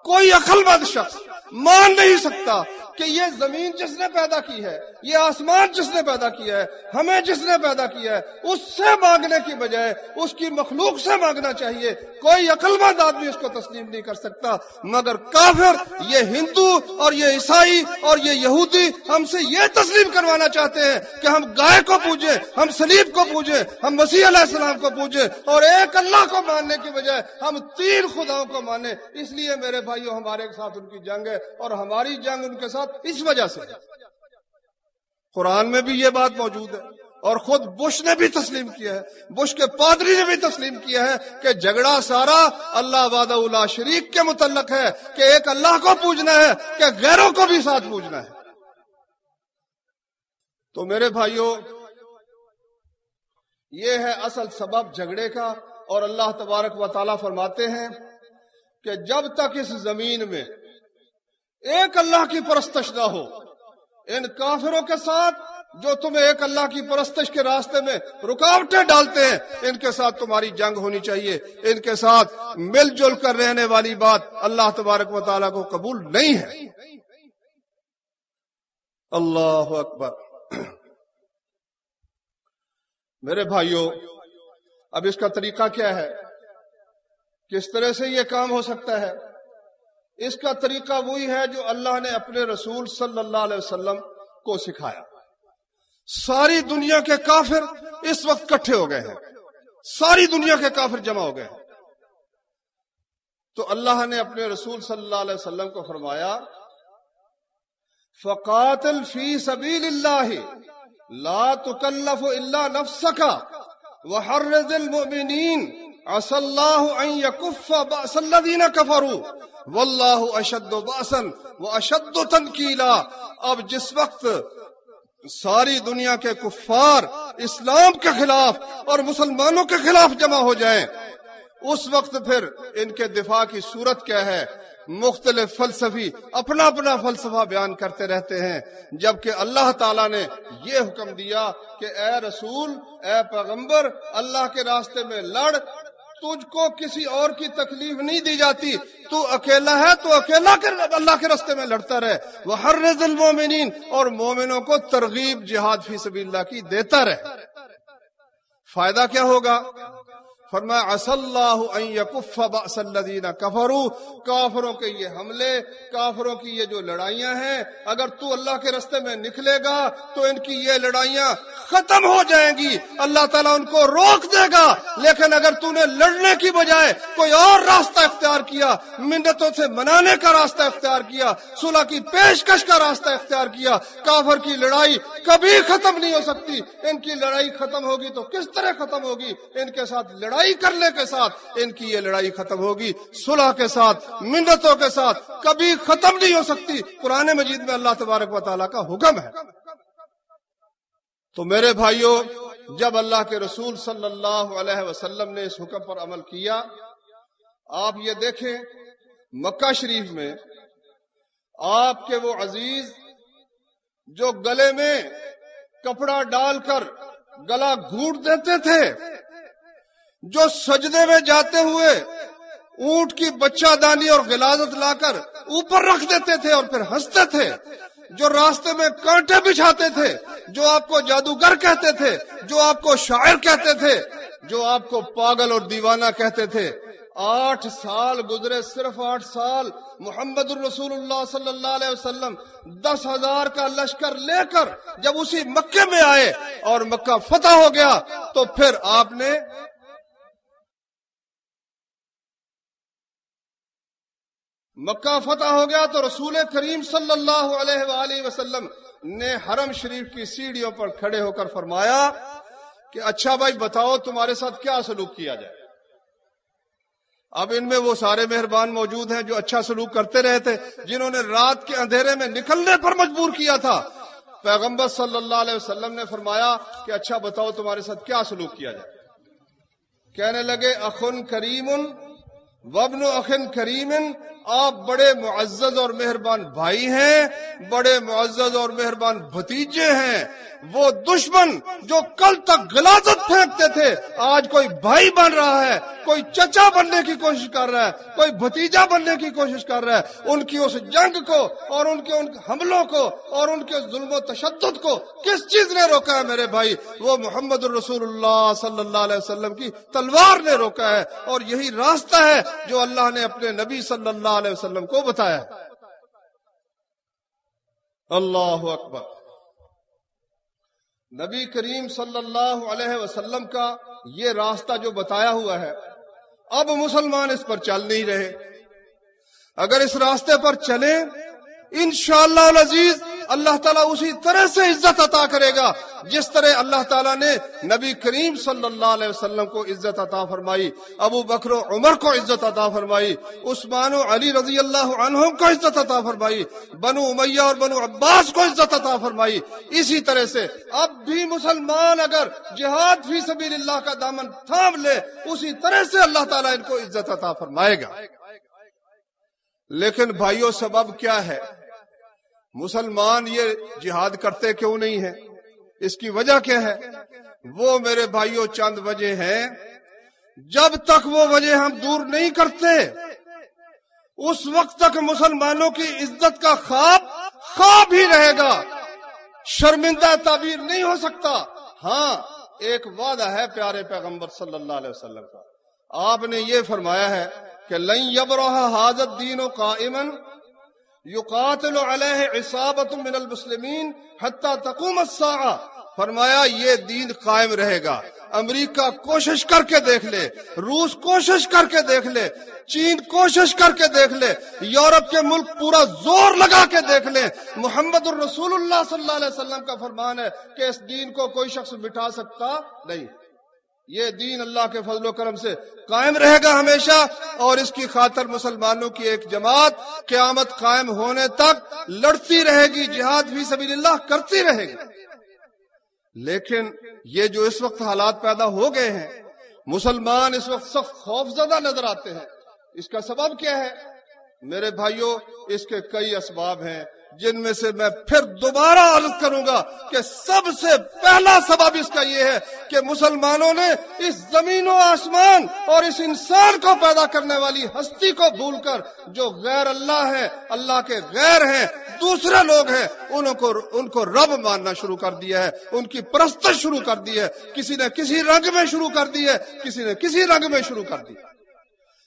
کوئی عقل مند شخص مان نہیں سکتا کہ یہ زمین جس نے پیدا کی ہے، یہ آسمان جس نے پیدا کیا ہے، ہمیں جس نے پیدا کیا ہے، اس سے مانگنے کی بجائے اس کی مخلوق سے مانگنا چاہیے۔ کوئی عقل مند آدمی اس کو تسلیم نہیں کر سکتا، مگر کافر، یہ ہندو اور یہ عیسائی اور یہ یہودی ہم سے یہ تسلیم کروانا چاہتے ہیں کہ ہم گائے کو پوجیں، ہم صلیب کو پوجیں، ہم مسیح علیہ السلام کو پوجیں، اور ایک اللہ کو ماننے کی بجائے ہم تین خداؤں کو مانیں۔ اس لیے میرے بھائیوں ہمارے ساتھ ان کی جنگ ہے، اور ہماری جنگ ان کے ساتھ اس وجہ سے۔ قرآن میں بھی یہ بات موجود ہے، اور خود بش نے بھی تسلیم کیا ہے، بش کے پادری نے بھی تسلیم کیا ہے کہ جھگڑا سارا اللہ وحدہ لا شریک کے متعلق ہے، کہ ایک اللہ کو پوجنا ہے کہ غیروں کو بھی ساتھ پوجنا ہے۔ تو میرے بھائیوں یہ ہے اصل سبب جھگڑے کا، اور اللہ تبارک و تعالیٰ فرماتے ہیں کہ جب تک اس زمین میں ایک اللہ کی پرستش نہ ہو، ان کافروں کے ساتھ جو تمہیں ایک اللہ کی پرستش کے راستے میں رکاوٹیں ڈالتے ہیں، ان کے ساتھ تمہاری جنگ ہونی چاہیے۔ ان کے ساتھ مل جل کر رہنے والی بات اللہ تبارک و تعالیٰ کو قبول نہیں ہے۔ اللہ اکبر۔ میرے بھائیوں اب اس کا طریقہ کیا ہے، کس طرح سے یہ کام ہو سکتا ہے؟ اس کا طریقہ وہی ہے جو اللہ نے اپنے رسول صلی اللہ علیہ وسلم کو سکھایا۔ ساری دنیا کے کافر اس وقت اکٹھے ہو گئے ہیں، ساری دنیا کے کافر جمع ہو گئے ہیں، تو اللہ نے اپنے رسول صلی اللہ علیہ وسلم کو فرمایا، فقاتل فی سبیل اللہ لا تکلف الا نفسک وحرض المؤمنین عسى اللہ ان یکف بأس الذین کفروا واللہ اشد بأسا واشد تنکیلا۔ اب جس وقت ساری دنیا کے کفار اسلام کے خلاف اور مسلمانوں کے خلاف جمع ہو جائیں، اس وقت پھر ان کے دفاع کی صورت کیا ہے؟ مختلف فلسفی اپنا اپنا فلسفہ بیان کرتے رہتے ہیں، جبکہ اللہ تعالیٰ نے یہ حکم دیا کہ اے رسول، اے پیغمبر، اللہ کے راستے میں لڑ، تجھ کو کسی اور کی تکلیف نہیں دی جاتی، تو اکیلا ہے تو اکیلا اللہ کے راستے میں لڑتا رہے، وحرض المومنین، اور مومنوں کو ترغیب جہاد فی سبیل اللہ کی دیتا رہے۔ فائدہ کیا ہوگا؟ فرمایا عسى اللہ ان یکف بأس الذین کفروا، کافروں کے یہ حملے، کافروں کی یہ جو لڑائیاں ہیں، اگر تو اللہ کے راستے میں نکلے گا تو ان کی یہ لڑائیاں ختم ہو جائیں گی، اللہ تعالیٰ ان کو روک دے گا۔ لیکن اگر تو نے لڑنے کی بجائے کوئی اور راستہ اختیار کیا، منتوں سے منانے کا راستہ اختیار کیا، صلح کی پیشکش کا راستہ اختیار کیا، کافر کی لڑائی کبھی ختم نہیں ہو سکتی۔ ان کی لڑائی ختم ہوگی تو کس طرح ختم ہوگی؟ ان کے ساتھ لڑائی کرنے کے ساتھ ان کی یہ لڑائی ختم ہوگی، صلح کے ساتھ، منتوں کے ساتھ کبھی ختم نہیں ہو سکتی۔ قرآن مجید میں اللہ تبارک و تعالیٰ کا حکم ہے۔ تو میرے بھائیوں جب اللہ کے رسول صلی اللہ علیہ وسلم نے اس حکم پر عمل کیا، آپ یہ دیکھیں مکہ شریف میں آپ کے وہ عزیز جو گلے میں کپڑا ڈال کر گلا گھونٹ دیتے تھے، جو سجدے میں جاتے ہوئے اونٹ کی بچہ دانی اور غلاظت لا کر اوپر رکھ دیتے تھے اور پھر ہنستے تھے، جو راستے میں کانٹے بچھاتے تھے، جو آپ کو جادوگر کہتے تھے، جو آپ کو شاعر کہتے تھے، جو آپ کو پاگل اور دیوانہ کہتے تھے، 8 سال گزرے، صرف 8 سال، محمد الرسول اللہ صلی اللہ علیہ وسلم 10,000 کا لشکر لے کر جب اسی مکے میں آئے اور مکہ فتح ہو گیا، تو پھر آپ نے مکہ فتح ہو گیا تو رسول کریم صلی اللہ علیہ وآلہ وسلم نے حرم شریف کی سیڑھیوں پر کھڑے ہو کر فرمایا کہ اچھا بھائی بتاؤ تمہارے ساتھ کیا سلوک کیا جائے۔ اب ان میں وہ سارے مہربان موجود ہیں جو اچھا سلوک کرتے رہے تھے، جنہوں نے رات کے اندھیرے میں نکلنے پر مجبور کیا تھا۔ پیغمبر صلی اللہ علیہ وسلم نے فرمایا کہ اچھا بتاؤ تمہارے ساتھ کیا سلوک کیا جائے۔ کہنے لگے اخن کریم وابن اخن کریم، آپ بڑے معزز اور مہربان بھائی ہیں، بڑے معزز اور مہربان بھتیجے ہیں۔ وہ دشمن جو کل تک غلاظت پھینکتے تھے آج کوئی بھائی بن رہا ہے، کوئی چچا بننے کی کوشش کر رہا ہے، کوئی بھتیجا بننے کی کوشش کر رہا ہے۔ ان کی اس جنگ کو اور ان کے حملوں کو اور ان کے ظلم و تشدد کو کس چیز نے روکا ہے میرے بھائی؟ وہ محمد الرسول اللہ صلی اللہ علیہ وسلم کی تلوار نے روکا ہے، اور یہی راستہ ہے جو اللہ نے اپنے نبی صلی اللہ علیہ وسلم کو بتایا ہے۔ اللہ اکبر۔ نبی کریم صلی اللہ علیہ وسلم کا یہ راستہ جو بتایا ہوا ہے، اب مسلمان اس پر چل نہیں رہے۔ اگر اس راستے پر چلیں انشاءاللہ العزیز اللہ تعالیٰ اسی طرح سے عزت عطا کرے گا جس طرح اللہ تعالیٰ نے نبی کریم صلی اللہ علیہ وسلم کو عزت عطا فرمائی، ابو بکر و عمر کو عزت عطا فرمائی، عثمان و علی رضی اللہ عنہم کو عزت عطا فرمائی، بنو امیہ اور بنو عباس کو عزت عطا فرمائی۔ اسی طرح سے اب بھی مسلمان اگر جہاد فی سبیل اللہ کا دامن تھام لے اسی طرح سے اللہ تعالیٰ ان کو عزت عطا فرمائے گا۔ لیکن بھائیو سبب کیا ہے؟ مسلمان یہ جہاد کرتے کیوں نہیں ہیں؟ اس کی وجہ کیا ہے؟ وہ میرے بھائیو چند وجہ ہیں۔ جب تک وہ وجہ ہم دور نہیں کرتے اس وقت تک مسلمانوں کی عزت کا خواب ہی رہے گا، شرمندہ تعبیر نہیں ہو سکتا۔ ہاں ایک وعدہ ہے پیارے پیغمبر صلی اللہ علیہ وسلم کا، آپ نے یہ فرمایا ہے کہ لن یبرح ھذا الدین قائما یقاتل علیہ عصابۃ من المسلمین حتی تقوم الساعہ۔ فرمایا یہ دین قائم رہے گا۔ امریکہ کوشش کر کے دیکھ لے، روس کوشش کر کے دیکھ لے، چین کوشش کر کے دیکھ لے، یورپ کے ملک پورا زور لگا کے دیکھ لیں، محمد الرسول اللہ صلی اللہ علیہ وسلم کا فرمان ہے کہ اس دین کو کوئی شخص مٹا سکتا نہیں۔ یہ دین اللہ کے فضل و کرم سے قائم رہے گا ہمیشہ، اور اس کی خاطر مسلمانوں کی ایک جماعت قیامت قائم ہونے تک لڑتی رہے گی، جہاد فی سبیل اللہ کرتی رہے گی۔ لیکن یہ جو اس وقت حالات پیدا ہو گئے ہیں، مسلمان اس وقت سخت خوفزدہ نظر آتے ہیں۔ اس کا سبب کیا ہے میرے بھائیوں؟ اس کے کئی اسباب ہیں جن میں سے میں پھر دوبارہ عرض کروں گا کہ سب سے پہلا سبب اس کا یہ ہے کہ مسلمانوں نے اس زمین و آسمان اور اس انسان کو پیدا کرنے والی ہستی کو بھول کر جو غیر اللہ ہے، اللہ کے غیر ہیں، دوسرے لوگ ہیں، ان کو رب ماننا شروع کر دیا ہے، ان کی پرستش شروع کر دی ہے۔ کسی نے کسی رنگ میں شروع کر دی ہے، کسی نے کسی رنگ میں شروع کر دی۔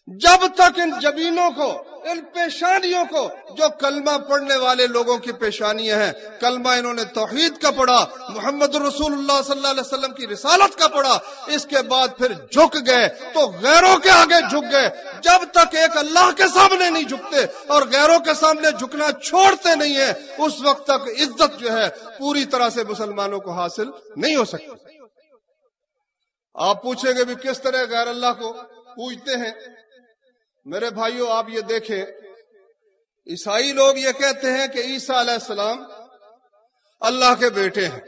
جب تک ان جبینوں کو، ان پیشانیوں کو جو کلمہ پڑھنے والے لوگوں کی پیشانیاں ہیں، کلمہ انہوں نے توحید کا پڑھا، محمد رسول اللہ صلی اللہ علیہ وسلم کی رسالت کا پڑھا، اس کے بعد پھر جھک گئے تو غیروں کے آگے جھک گئے۔ جب تک ایک اللہ کے سامنے نہیں جھکتے اور غیروں کے سامنے جھکنا چھوڑتے نہیں ہیں اس وقت تک عزت جو ہے پوری طرح سے مسلمانوں کو حاصل نہیں ہو سکتی۔ آپ پوچھیں گے بھی کس طرح غیر اللہ کو پوجتے ہیں؟ میرے بھائیوں آپ یہ دیکھیں، عیسائی لوگ یہ کہتے ہیں کہ عیسیٰ علیہ السلام اللہ کے بیٹے ہیں،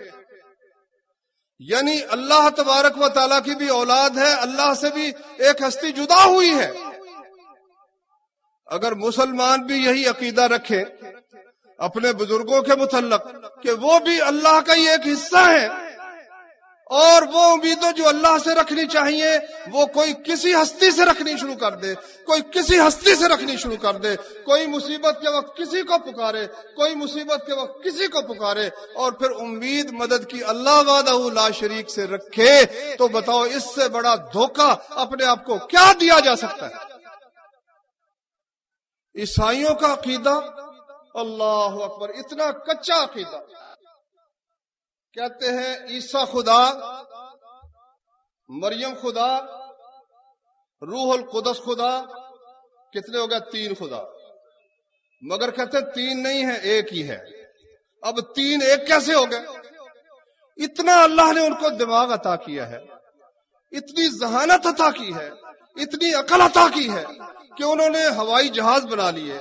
یعنی اللہ تبارک و تعالیٰ کی بھی اولاد ہے، اللہ سے بھی ایک ہستی جدا ہوئی ہے۔ اگر مسلمان بھی یہی عقیدہ رکھیں اپنے بزرگوں کے متعلق کہ وہ بھی اللہ کا ہی ایک حصہ ہے، اور وہ امیدیں جو اللہ سے رکھنی چاہیے وہ کوئی کسی ہستی سے رکھنی شروع کر دے، کوئی کسی ہستی سے رکھنی شروع کر دے، کوئی مصیبت کے وقت کسی کو پکارے، کوئی مصیبت کے وقت کسی کو پکارے، اور پھر امید مدد کی اللہ وحدہ لا شریک سے رکھے، تو بتاؤ اس سے بڑا دھوکہ اپنے آپ کو کیا دیا جا سکتا ہے؟ عیسائیوں کا عقیدہ، اللہ اکبر، اتنا کچا عقیدہ، کہتے ہیں عیسیٰ خدا، مریم خدا، روح القدس خدا، کتنے ہو گئے؟ 3 خدا۔ مگر کہتے ہیں تین نہیں ہے، ایک ہی ہے۔ اب تین ایک کیسے ہو گئے؟ اتنا اللہ نے ان کو دماغ عطا کیا ہے، اتنی ذہانت عطا کی ہے، اتنی عقل عطا کی ہے کہ انہوں نے ہوائی جہاز بنا لیے،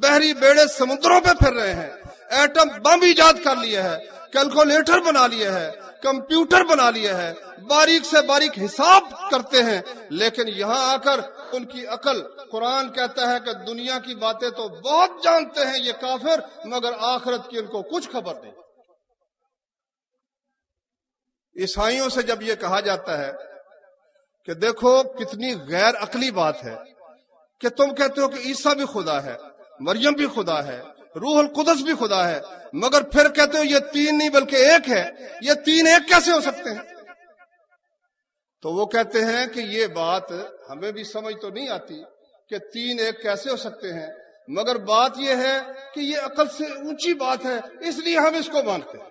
بحری بیڑے سمندروں پہ پھر رہے ہیں، ایٹم بم ایجاد کر لیا ہے، کیلکولیٹر بنا لیا ہے، کمپیوٹر بنا لیا ہے، باریک سے باریک حساب کرتے ہیں، لیکن یہاں آ کر ان کی عقل، قرآن کہتا ہے کہ دنیا کی باتیں تو بہت جانتے ہیں یہ کافر، مگر آخرت کی ان کو کچھ خبر نہیں۔ عیسائیوں سے جب یہ کہا جاتا ہے کہ دیکھو کتنی غیر عقلی بات ہے کہ تم کہتے ہو کہ عیسیٰ بھی خدا ہے، مریم بھی خدا ہے، روح القدس بھی خدا ہے، مگر پھر کہتے ہو یہ تین نہیں بلکہ ایک ہے، یہ تین ایک کیسے ہو سکتے ہیں؟ تو وہ کہتے ہیں کہ یہ بات ہمیں بھی سمجھ تو نہیں آتی کہ تین ایک کیسے ہو سکتے ہیں، مگر بات یہ ہے کہ یہ عقل سے اونچی بات ہے، اس لیے ہم اس کو مانتے ہیں۔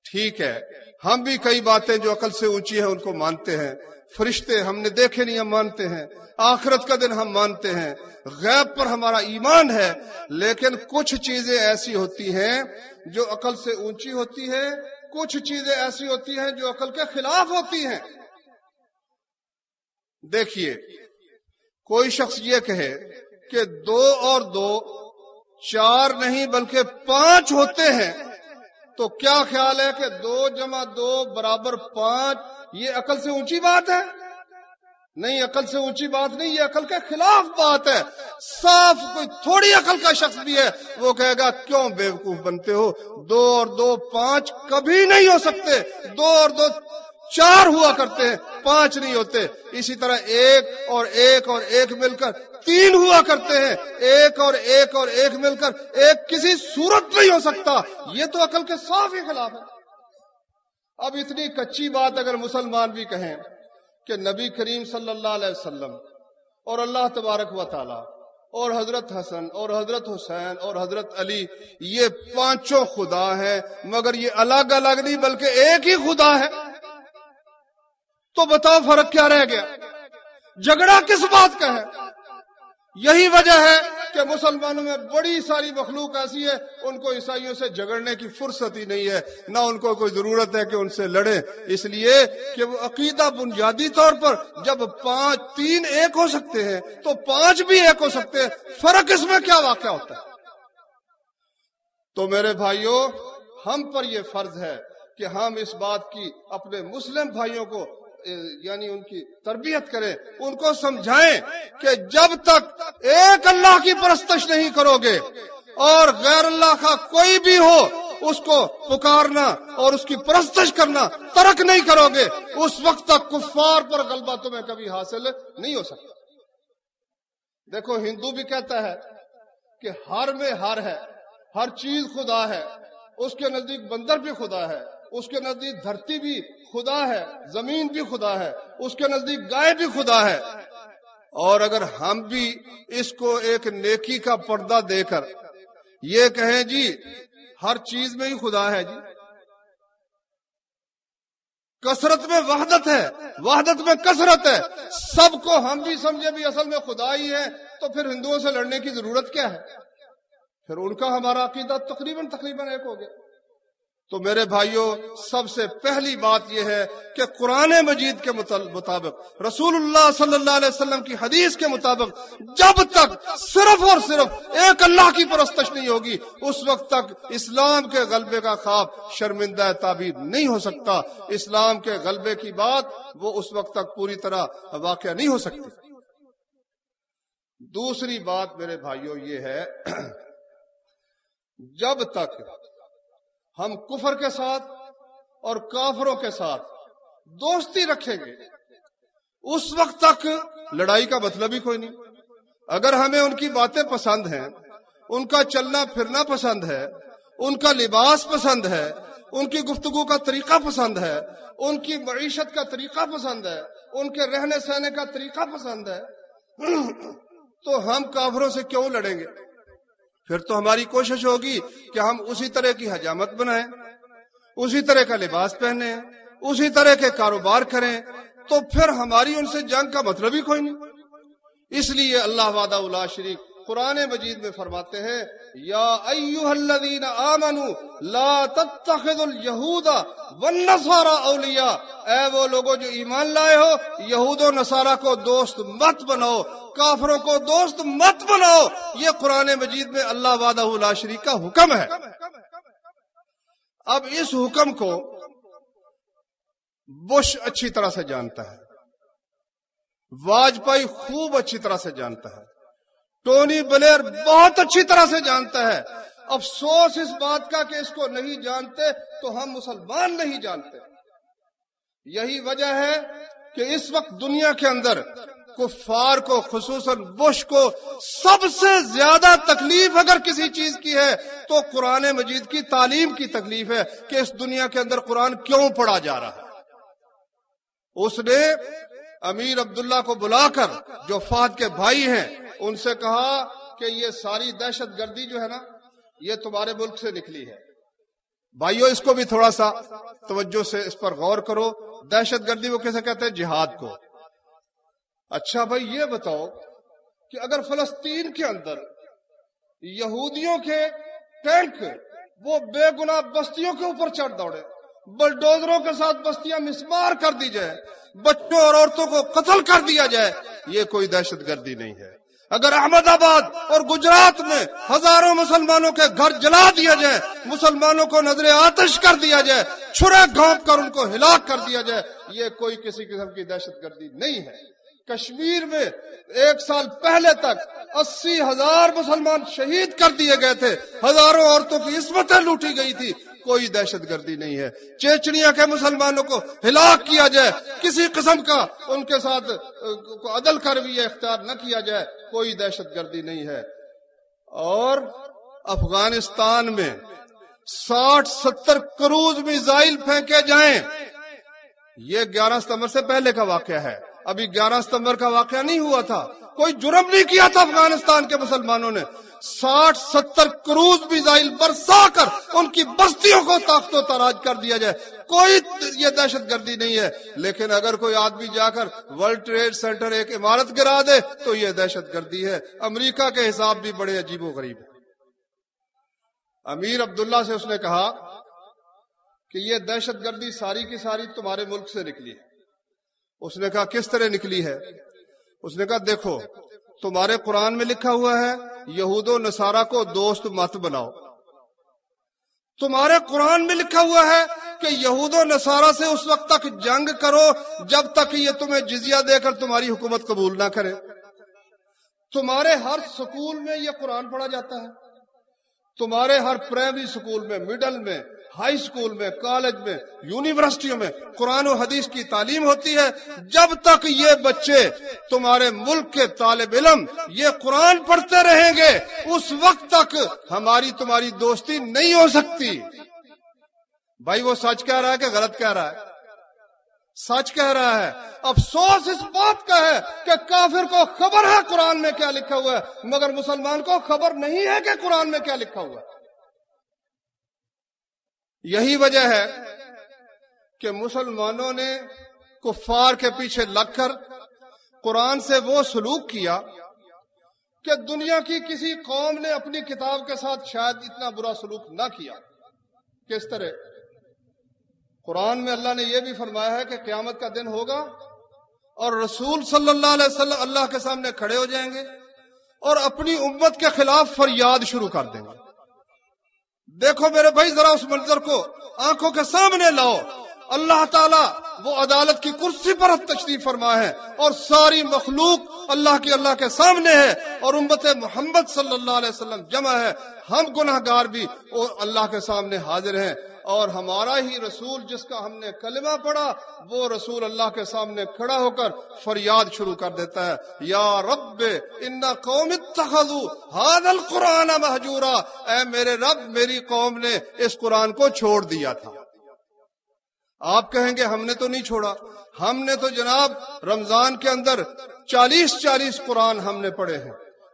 ٹھیک ہے، ہم بھی کئی باتیں جو عقل سے اونچی ہیں ان کو مانتے ہیں، فرشتے ہم نے دیکھے نہیں ہم مانتے ہیں، آخرت کا دن ہم مانتے ہیں، غیب پر ہمارا ایمان ہے، لیکن کچھ چیزیں ایسی ہوتی ہیں جو عقل سے اونچی ہوتی ہے، کچھ چیزیں ایسی ہوتی ہیں جو عقل کے خلاف ہوتی ہیں۔ دیکھیے، کوئی شخص یہ کہے کہ 2 اور 2 4 نہیں بلکہ 5 ہوتے ہیں، تو کیا خیال ہے کہ 2 + 2 = 5 یہ عقل سے اونچی بات ہے؟ نہیں، عقل سے اونچی بات نہیں، یہ عقل کے خلاف بات ہے۔ صاف کوئی تھوڑی عقل کا شخص بھی ہے وہ کہے گا کیوں بیوقوف بنتے ہو، 2 اور 2 5 کبھی نہیں ہو سکتے، 2 اور 2 4 ہوا کرتے ہیں، 5 نہیں ہوتے۔ اسی طرح 1 اور 1 اور 1 مل کر 3 ہوا کرتے ہیں، 1 اور 1 اور 1 مل کر 1 کسی صورت نہیں ہو سکتا، یہ تو عقل کے صاف ہی خلاف ہے۔ اب اتنی کچی بات اگر مسلمان بھی کہیں کہ نبی کریم صلی اللہ علیہ وسلم اور اللہ تبارک و تعالی اور حضرت حسن اور حضرت حسین اور حضرت علی یہ 5 خدا ہیں، مگر یہ الگ الگ نہیں بلکہ ایک ہی خدا ہے، تو بتاؤ فرق کیا رہ گیا؟ جھگڑا کس بات کا ہے؟ یہی وجہ ہے کہ مسلمانوں میں بڑی ساری مخلوق ایسی ہے ان کو عیسائیوں سے جھگڑنے کی فرصت ہی نہیں ہے، نہ ان کو کوئی ضرورت ہے کہ ان سے لڑیں، اس لیے کہ وہ عقیدہ بنیادی طور پر جب 3 ایک ہو سکتے ہیں تو 5 بھی ایک ہو سکتے ہیں، فرق اس میں کیا واقع ہوتا ہے؟ تو میرے بھائیوں، ہم پر یہ فرض ہے کہ ہم اس بات کی اپنے مسلم بھائیوں کو یعنی ان کی تربیت کریں، ان کو سمجھائیں کہ جب تک ایک اللہ کی پرستش نہیں کرو گے اور غیر اللہ کا کوئی بھی ہو اس کو پکارنا اور اس کی پرستش کرنا ترک نہیں کرو گے، اس وقت تک کفار پر غلبہ تمہیں کبھی حاصل نہیں ہو سکتا۔ دیکھو، ہندو بھی کہتا ہے کہ ہر میں ہر ہے، ہر چیز خدا ہے، اس کے نزدیک بندر بھی خدا ہے، اس کے نزدیک دھرتی بھی خدا ہے، زمین بھی خدا ہے، اس کے نزدیک گائے بھی خدا ہے۔ اور اگر ہم بھی اس کو ایک نیکی کا پردہ دے کر یہ کہیں جی ہر چیز میں ہی خدا ہے، جی کثرت میں وحدت ہے، وحدت میں کثرت ہے، سب کو ہم بھی سمجھے بھی اصل میں خدا ہی ہے، تو پھر ہندوؤں سے لڑنے کی ضرورت کیا ہے؟ پھر ان کا ہمارا عقیدہ تقریباً ایک ہو گیا۔ تو میرے بھائیوں، سب سے پہلی بات یہ ہے کہ قرآن مجید کے مطابق، رسول اللہ صلی اللہ علیہ وسلم کی حدیث کے مطابق جب تک صرف اور صرف ایک اللہ کی پرستش نہیں ہوگی اس وقت تک اسلام کے غلبے کا خواب شرمندہ تعبیر نہیں ہو سکتا، اسلام کے غلبے کی بات وہ اس وقت تک پوری طرح واقع نہیں ہو سکتی۔ دوسری بات میرے بھائیوں یہ ہے، جب تک ہم کفر کے ساتھ اور کافروں کے ساتھ دوستی رکھیں گے اس وقت تک لڑائی کا مطلب ہی کوئی نہیں۔ اگر ہمیں ان کی باتیں پسند ہیں، ان کا چلنا پھرنا پسند ہے، ان کا لباس پسند ہے، ان کی گفتگو کا طریقہ پسند ہے، ان کی معیشت کا طریقہ پسند ہے، ان کے رہنے سہنے کا طریقہ پسند ہے، تو ہم کافروں سے کیوں لڑیں گے؟ پھر تو ہماری کوشش ہوگی کہ ہم اسی طرح کی حجامت بنائیں، اسی طرح کا لباس پہنیں، اسی طرح کے کاروبار کریں، تو پھر ہماری ان سے جنگ کا مطلب ہی کوئی نہیں۔ اس لیے اللہ وحدہ لا شریک قرآن مجید میں فرماتے ہیں یا ایھا الذین آمنوا لا تتخذوا اليہود والنصارى اولیاء، اے وہ لوگوں جو ایمان لائے ہو، یہود و نصارہ کو دوست مت بناؤ، کافروں کو دوست مت بناؤ۔ یہ قرآن مجید میں اللہ وحدہ لا شریک کا حکم ہے۔ اب اس حکم کو بش اچھی طرح سے جانتا ہے، واجپئی خوب اچھی طرح سے جانتا ہے، ٹونی بلیر بہت اچھی طرح سے جانتا ہے۔ افسوس اس بات کا کہ اس کو نہیں جانتے تو ہم مسلمان نہیں جانتے۔ یہی وجہ ہے کہ اس وقت دنیا کے اندر کفار کو، خصوصاً بش کو سب سے زیادہ تکلیف اگر کسی چیز کی ہے تو قرآن مجید کی تعلیم کی تکلیف ہے کہ اس دنیا کے اندر قرآن کیوں پڑھا جا رہا ہے۔ اس نے امیر عبداللہ کو بلا کر، جو فہد کے بھائی ہیں، ان سے کہا کہ یہ ساری دہشت گردی جو ہے نا، یہ تمہارے ملک سے نکلی ہے۔ بھائیو، اس کو بھی تھوڑا سا توجہ سے اس پر غور کرو۔ دہشت گردی وہ کیسے کہتے ہیں؟ جہاد کو۔ اچھا بھائی، یہ بتاؤ کہ اگر فلسطین کے اندر یہودیوں کے ٹینک وہ بے گناہ بستیوں کے اوپر چڑھ دوڑے، بلڈوزروں کے ساتھ بستیاں مسمار کر دی جائے، بچوں اور عورتوں کو قتل کر دیا جائے، یہ کوئی دہشت گردی نہیں ہے۔ اگر احمد آباد اور گجرات میں ہزاروں مسلمانوں کے گھر جلا دیا جائے، مسلمانوں کو نظر آتش کر دیا جائے، چھرے گھونپ کر ان کو ہلاک کر دیا جائے، یہ کوئی کسی قسم کی دہشت گردی نہیں ہے۔ کشمیر میں 1 سال پہلے تک 80,000 مسلمان شہید کر دیے گئے تھے، ہزاروں عورتوں کی عصمتیں لوٹی گئی تھی، کوئی دہشت گردی نہیں ہے۔ چیچنیا کے مسلمانوں کو ہلاک کیا جائے، کسی قسم کا ان کے ساتھ عدل کا رویہ اختیار نہ کیا جائے، کوئی دہشت گردی نہیں ہے۔ اور افغانستان میں 60-70 کروز میزائل پھینکے جائیں، یہ 11 ستمبر سے پہلے کا واقعہ ہے، ابھی 11 ستمبر کا واقعہ نہیں ہوا تھا۔ کوئی جرم نہیں کیا تھا افغانستان کے مسلمانوں نے۔ 60-70 کروز میزائل برسا کر ان کی بستیوں کو تاخت و تاراج کر دیا جائے، کوئی یہ دہشت گردی نہیں ہے۔ لیکن اگر کوئی آدمی جا کر ورلڈ ٹریڈ سینٹر ایک عمارت گرا دے تو یہ دہشت گردی ہے۔ امریکہ کے حساب بھی بڑے عجیب و غریب ہیں۔ امیر عبداللہ سے اس نے کہا کہ یہ دہشت گردی ساری کی ساری تمہارے ملک سے نکلی ہے۔ اس نے کہا کس طرح نکلی ہے؟ اس نے کہا دیکھو، تمہارے قرآن میں لکھا ہوا ہے یہود و نصارہ کو دوست مت بناؤ، تمہارے قرآن میں لکھا ہوا ہے کہ یہود و نصارہ سے اس وقت تک جنگ کرو جب تک یہ تمہیں جزیہ دے کر تمہاری حکومت قبول نہ کرے۔ تمہارے ہر سکول میں یہ قرآن پڑھا جاتا ہے، تمہارے ہر پرائمری سکول میں، مڈل میں، ہائی سکول میں، کالج میں، یونیورسٹیوں میں قرآن و حدیث کی تعلیم ہوتی ہے۔ جب تک یہ بچے تمہارے ملک کے طالب علم یہ قرآن پڑھتے رہیں گے، اس وقت تک ہماری تمہاری دوستی نہیں ہو سکتی۔ بھائی، وہ سچ کہہ رہا ہے کہ غلط کہہ رہا ہے؟ سچ کہہ رہا ہے۔ افسوس اس بات کا ہے کہ کافر کو خبر ہے قرآن میں کیا لکھا ہوا ہے، مگر مسلمان کو خبر نہیں ہے کہ قرآن میں کیا لکھا ہوا ہے۔ یہی وجہ ہے کہ مسلمانوں نے کفار کے پیچھے لگ کر قرآن سے وہ سلوک کیا کہ دنیا کی کسی قوم نے اپنی کتاب کے ساتھ شاید اتنا برا سلوک نہ کیا۔ کس طرح؟ قرآن میں اللہ نے یہ بھی فرمایا ہے کہ قیامت کا دن ہوگا اور رسول صلی اللہ علیہ وسلم اللہ کے سامنے کھڑے ہو جائیں گے اور اپنی امت کے خلاف فریاد شروع کر دیں گے۔ دیکھو میرے بھائی، ذرا اس منظر کو آنکھوں کے سامنے لاؤ۔ اللہ تعالیٰ وہ عدالت کی کرسی پر تشریف فرما ہے اور ساری مخلوق اللہ کے سامنے ہے اور امت محمد صلی اللہ علیہ وسلم جمع ہے۔ ہم گناہگار بھی اور اللہ کے سامنے حاضر ہیں، اور ہمارا ہی رسول جس کا ہم نے کلمہ پڑھا، وہ رسول اللہ کے سامنے کھڑا ہو کر فریاد شروع کر دیتا ہے، یا رب ان قوم اتخذوا ھذا القرآن مہجورا، اے میرے رب، میری قوم نے اس قرآن کو چھوڑ دیا تھا۔ آپ کہیں گے ہم نے تو نہیں چھوڑا، ہم نے تو جناب رمضان کے اندر 40 قرآن ہم نے پڑھے ہیں،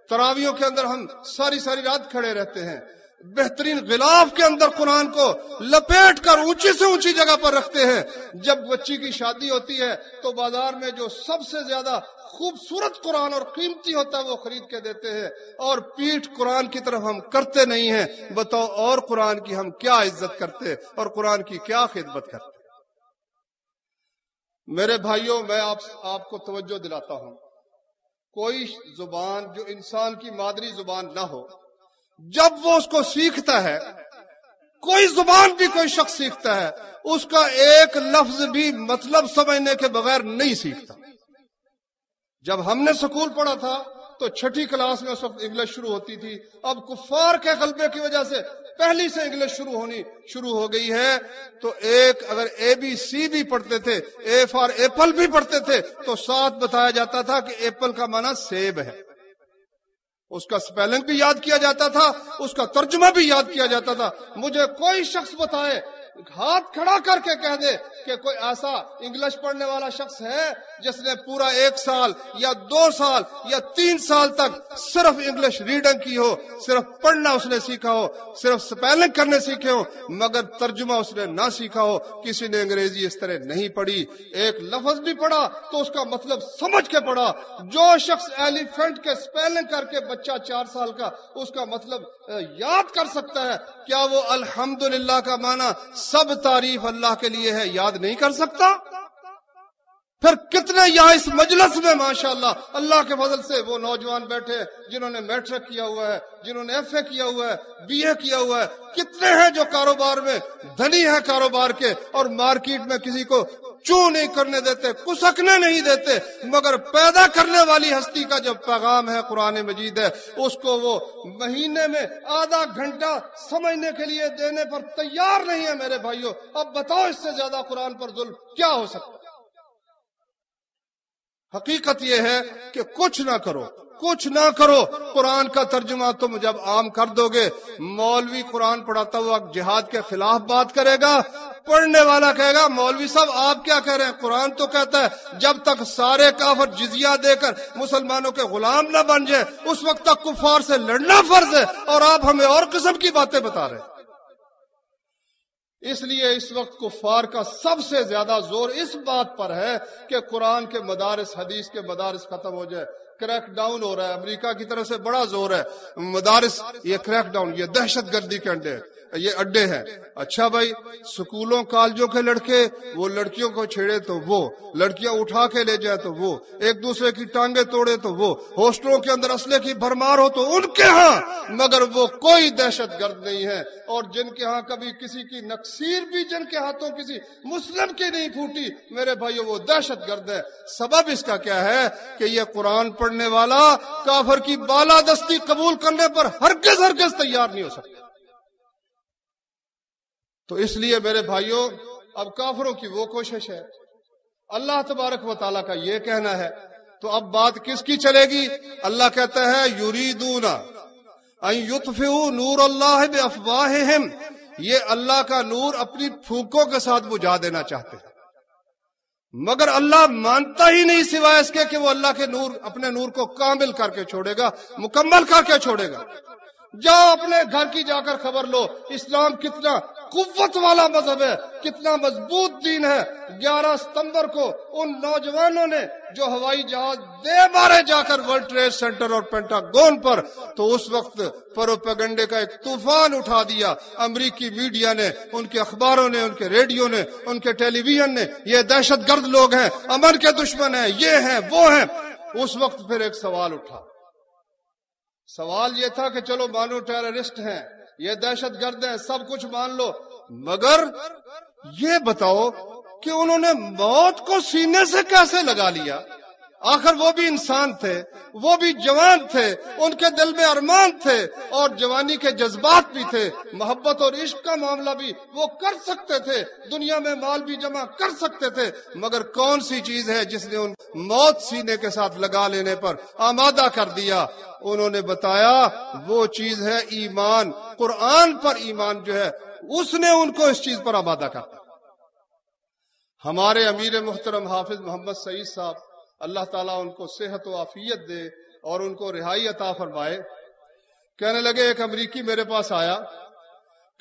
تراویحوں کے اندر ہم ساری رات کھڑے رہتے ہیں، بہترین غلاف کے اندر قرآن کو لپیٹ کر اونچی سے اونچی جگہ پر رکھتے ہیں. جب بچی کی شادی ہوتی ہے تو بازار میں جو سب سے زیادہ خوبصورت قرآن اور قیمتی ہوتا ہے وہ خرید کے دیتے ہیں, اور پیٹھ قرآن کی طرف ہم کرتے نہیں ہیں. بتاؤ اور قرآن کی ہم کیا عزت کرتے اور قرآن کی کیا خدمت کرتے؟ میرے بھائیوں, میں آپ کو توجہ دلاتا ہوں, کوئی زبان جو انسان کی مادری زبان نہ ہو, جب وہ اس کو سیکھتا ہے, کوئی زبان بھی کوئی شخص سیکھتا ہے, اس کا ایک لفظ بھی مطلب سمجھنے کے بغیر نہیں سیکھتا. جب ہم نے سکول پڑھا تھا تو چھٹی کلاس میں اس وقت انگلش شروع ہوتی تھی. اب کفار کے غلبے کی وجہ سے پہلی سے انگلش شروع ہو گئی ہے. تو ایک اگر اے بی سی بھی پڑھتے تھے, اے فار ایپل بھی پڑھتے تھے, تو ساتھ بتایا جاتا تھا کہ ایپل کا معنی سیب ہے. اس کا سپیلنگ بھی یاد کیا جاتا تھا, اس کا ترجمہ بھی یاد کیا جاتا تھا. مجھے کوئی شخص بتائے, ہاتھ کھڑا کر کے کہہ دے کہ کوئی ایسا انگلش پڑھنے والا شخص ہے جس نے پورا 1 سال یا 2 سال یا 3 سال تک صرف انگلش ریڈنگ کی ہو, صرف پڑھنا اس نے سیکھا ہو, صرف سپیلنگ کرنے سیکھے ہو, مگر ترجمہ اس نے نہ سیکھا ہو. کسی نے انگریزی اس طرح نہیں پڑھی, ایک لفظ بھی پڑھا تو اس کا مطلب سمجھ کے پڑھا. جو شخص ایلیفنٹ کے سپیلنگ کر کے بچہ 4 سال کا اس کا مطلب یاد کر سکتا ہے, کیا وہ الحمدللہ کا معنی سب تعریف اللہ کے لیے ہے یاد نہیں کر سکتا؟ پھر کتنے یہاں اس مجلس میں ماشاءاللہ اللہ کے فضل سے وہ نوجوان بیٹھے جنہوں نے میٹرک کیا ہوا ہے, جنہوں نے ایف اے کیا ہوا ہے, بی اے کیا ہوا ہے. کتنے ہیں جو کاروبار میں دھنی ہیں کاروبار کے, اور مارکیٹ میں کسی کو چوں نہیں کرنے دیتے, کسکنے نہیں دیتے, مگر پیدا کرنے والی ہستی کا جو پیغام ہے قرآن مجید ہے, اس کو وہ مہینے میں آدھا گھنٹہ سمجھنے کے لیے دینے پر تیار نہیں ہے. میرے بھائیوں, اب بتاؤ اس سے زیادہ قرآن پر ظلم کیا ہو سکتا ہے؟ حقیقت یہ ہے کہ کچھ نہ کرو. قرآن کا ترجمہ تم جب عام کر دو گے, مولوی قرآن پڑھاتا ہوا جہاد کے خلاف بات کرے گا, پڑھنے والا کہے گا مولوی صاحب آپ کیا کہہ رہے ہیں؟ قرآن تو کہتا ہے جب تک سارے کافر جزیہ دے کر مسلمانوں کے غلام نہ بن جائے اس وقت تک کفار سے لڑنا فرض ہے, اور آپ ہمیں اور قسم کی باتیں بتا رہے ہیں. اس لیے اس وقت کفار کا سب سے زیادہ زور اس بات پر ہے کہ قرآن کے مدارس, حدیث کے مدارس ختم ہو جائے. کریک ڈاؤن ہو رہا ہے, امریکہ کی طرف سے بڑا زور ہے. مدارس یہ کریک ڈاؤن, یہ دہشت گردی کے یہ اڈے ہیں. اچھا بھائی, سکولوں کالجوں کے لڑکے وہ لڑکیوں کو چھیڑے تو وہ, لڑکیاں اٹھا کے لے جائے تو وہ, ایک دوسرے کی ٹانگیں توڑے تو وہ, ہاسٹلوں کے اندر اسلحے کی بھرمار ہو تو ان کے ہاں, مگر وہ کوئی دہشت گرد نہیں ہے. اور جن کے ہاں کبھی کسی کی نکسیر بھی جن کے ہاتھوں کسی مسلم کی نہیں پھوٹی, میرے بھائیو وہ دہشت گرد ہے. سبب اس کا کیا ہے کہ یہ قرآن پڑھنے والا کافر کی بالادستی قبول کرنے پر ہرگز تیار نہیں ہو سکتا. تو اس لیے میرے بھائیوں, اب کافروں کی وہ کوشش ہے, اللہ تبارک و تعالیٰ کا یہ کہنا ہے, تو اب بات کس کی چلے گی؟ اللہ کہتا ہے یریدون ان یطفئوا نور اللہ بافواہہم, یہ اللہ کا نور اپنی پھونکوں کے ساتھ بجھا دینا چاہتے ہیں, مگر اللہ مانتا ہی نہیں سوائے اس کے کہ وہ اللہ کے نور, اپنے نور کو کامل کر کے چھوڑے گا, مکمل کر کے چھوڑے گا. جاؤ اپنے گھر کی جا کر خبر لو, اسلام کتنا قوت والا مذہب ہے, کتنا مضبوط دین ہے. 11 ستمبر کو ان نوجوانوں نے جو ہوائی جہاز دے مارے جا کر ورلڈ ٹریڈ سینٹر اور پینٹاگون پر, تو اس وقت پروپیگنڈے کا ایک طوفان اٹھا دیا امریکی میڈیا نے, ان کے اخباروں نے, ان کے ریڈیو نے, ان کے ٹیلی ویژن نے. یہ دہشت گرد لوگ ہیں, امن کے دشمن ہیں, یہ ہیں وہ ہیں. اس وقت پھر ایک سوال اٹھا, سوال یہ تھا کہ چلو مانو ٹیررسٹ ہیں, یہ دہشت گرد ہیں, سب کچھ مان لو, مگر یہ بتاؤ کہ انہوں نے موت کو سینے سے کیسے لگا لیا؟ آخر وہ بھی انسان تھے, وہ بھی جوان تھے, ان کے دل میں ارمان تھے, اور جوانی کے جذبات بھی تھے, محبت اور عشق کا معاملہ بھی وہ کر سکتے تھے, دنیا میں مال بھی جمع کر سکتے تھے, مگر کون سی چیز ہے جس نے ان موت سینے کے ساتھ لگا لینے پر آمادہ کر دیا؟ انہوں نے بتایا وہ چیز ہے ایمان, قرآن پر ایمان جو ہے اس نے ان کو اس چیز پر آمادہ کر دیا. ہمارے امیر محترم حافظ محمد سعید صاحب, اللہ تعالیٰ ان کو صحت و عافیت دے اور ان کو رہائی عطا فرمائے, کہنے لگے ایک امریکی میرے پاس آیا،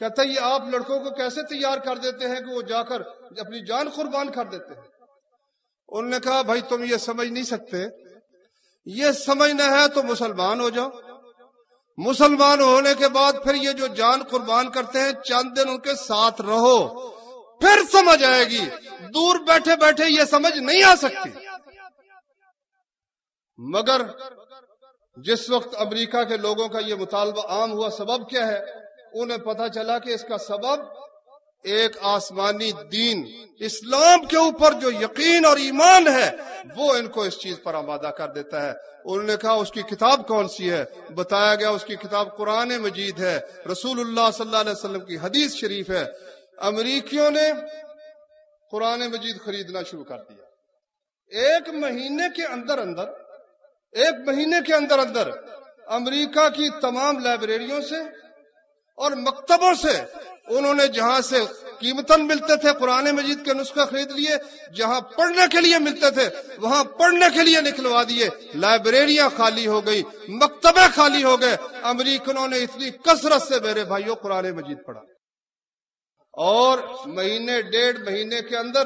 کہتا ہے یہ آپ لڑکوں کو کیسے تیار کر دیتے ہیں کہ وہ جا کر اپنی جان قربان کر دیتے ہیں؟ انہوں نے کہا بھائی تم یہ سمجھ نہیں سکتے، یہ سمجھنا ہے تو مسلمان ہو جاؤ، مسلمان ہونے کے بعد پھر یہ جو جان قربان کرتے ہیں چند دن ان کے ساتھ رہو، پھر سمجھ آئے گی، دور بیٹھے بیٹھے یہ سمجھ نہیں آ سکتی۔ مگر جس وقت امریکہ کے لوگوں کا یہ مطالبہ عام ہوا، سبب کیا ہے؟ انہیں پتا چلا کہ اس کا سبب ایک آسمانی دین اسلام کے اوپر جو یقین اور ایمان ہے وہ ان کو اس چیز پر آمادہ کر دیتا ہے۔ انہوں نے کہا اس کی کتاب کون سی ہے؟ بتایا گیا اس کی کتاب قرآن مجید ہے، رسول اللہ صلی اللہ علیہ وسلم کی حدیث شریف ہے۔ امریکیوں نے قرآن مجید خریدنا شروع کر دیا۔ ایک مہینے کے اندر امریکہ کی تمام لائبریریوں سے اور مکتبوں سے انہوں نے جہاں سے قیمتاً ملتے تھے قرآن مجید کے نسخے خرید لیے، جہاں پڑھنے کے لیے ملتے تھے وہاں پڑھنے کے لیے نکلوا دیے، لائبریریاں خالی ہو گئی، مکتبے خالی ہو گئے۔ امریکنوں نے اتنی کثرت سے میرے بھائیوں قرآن مجید پڑھا، اور مہینے ڈیڑھ مہینے کے اندر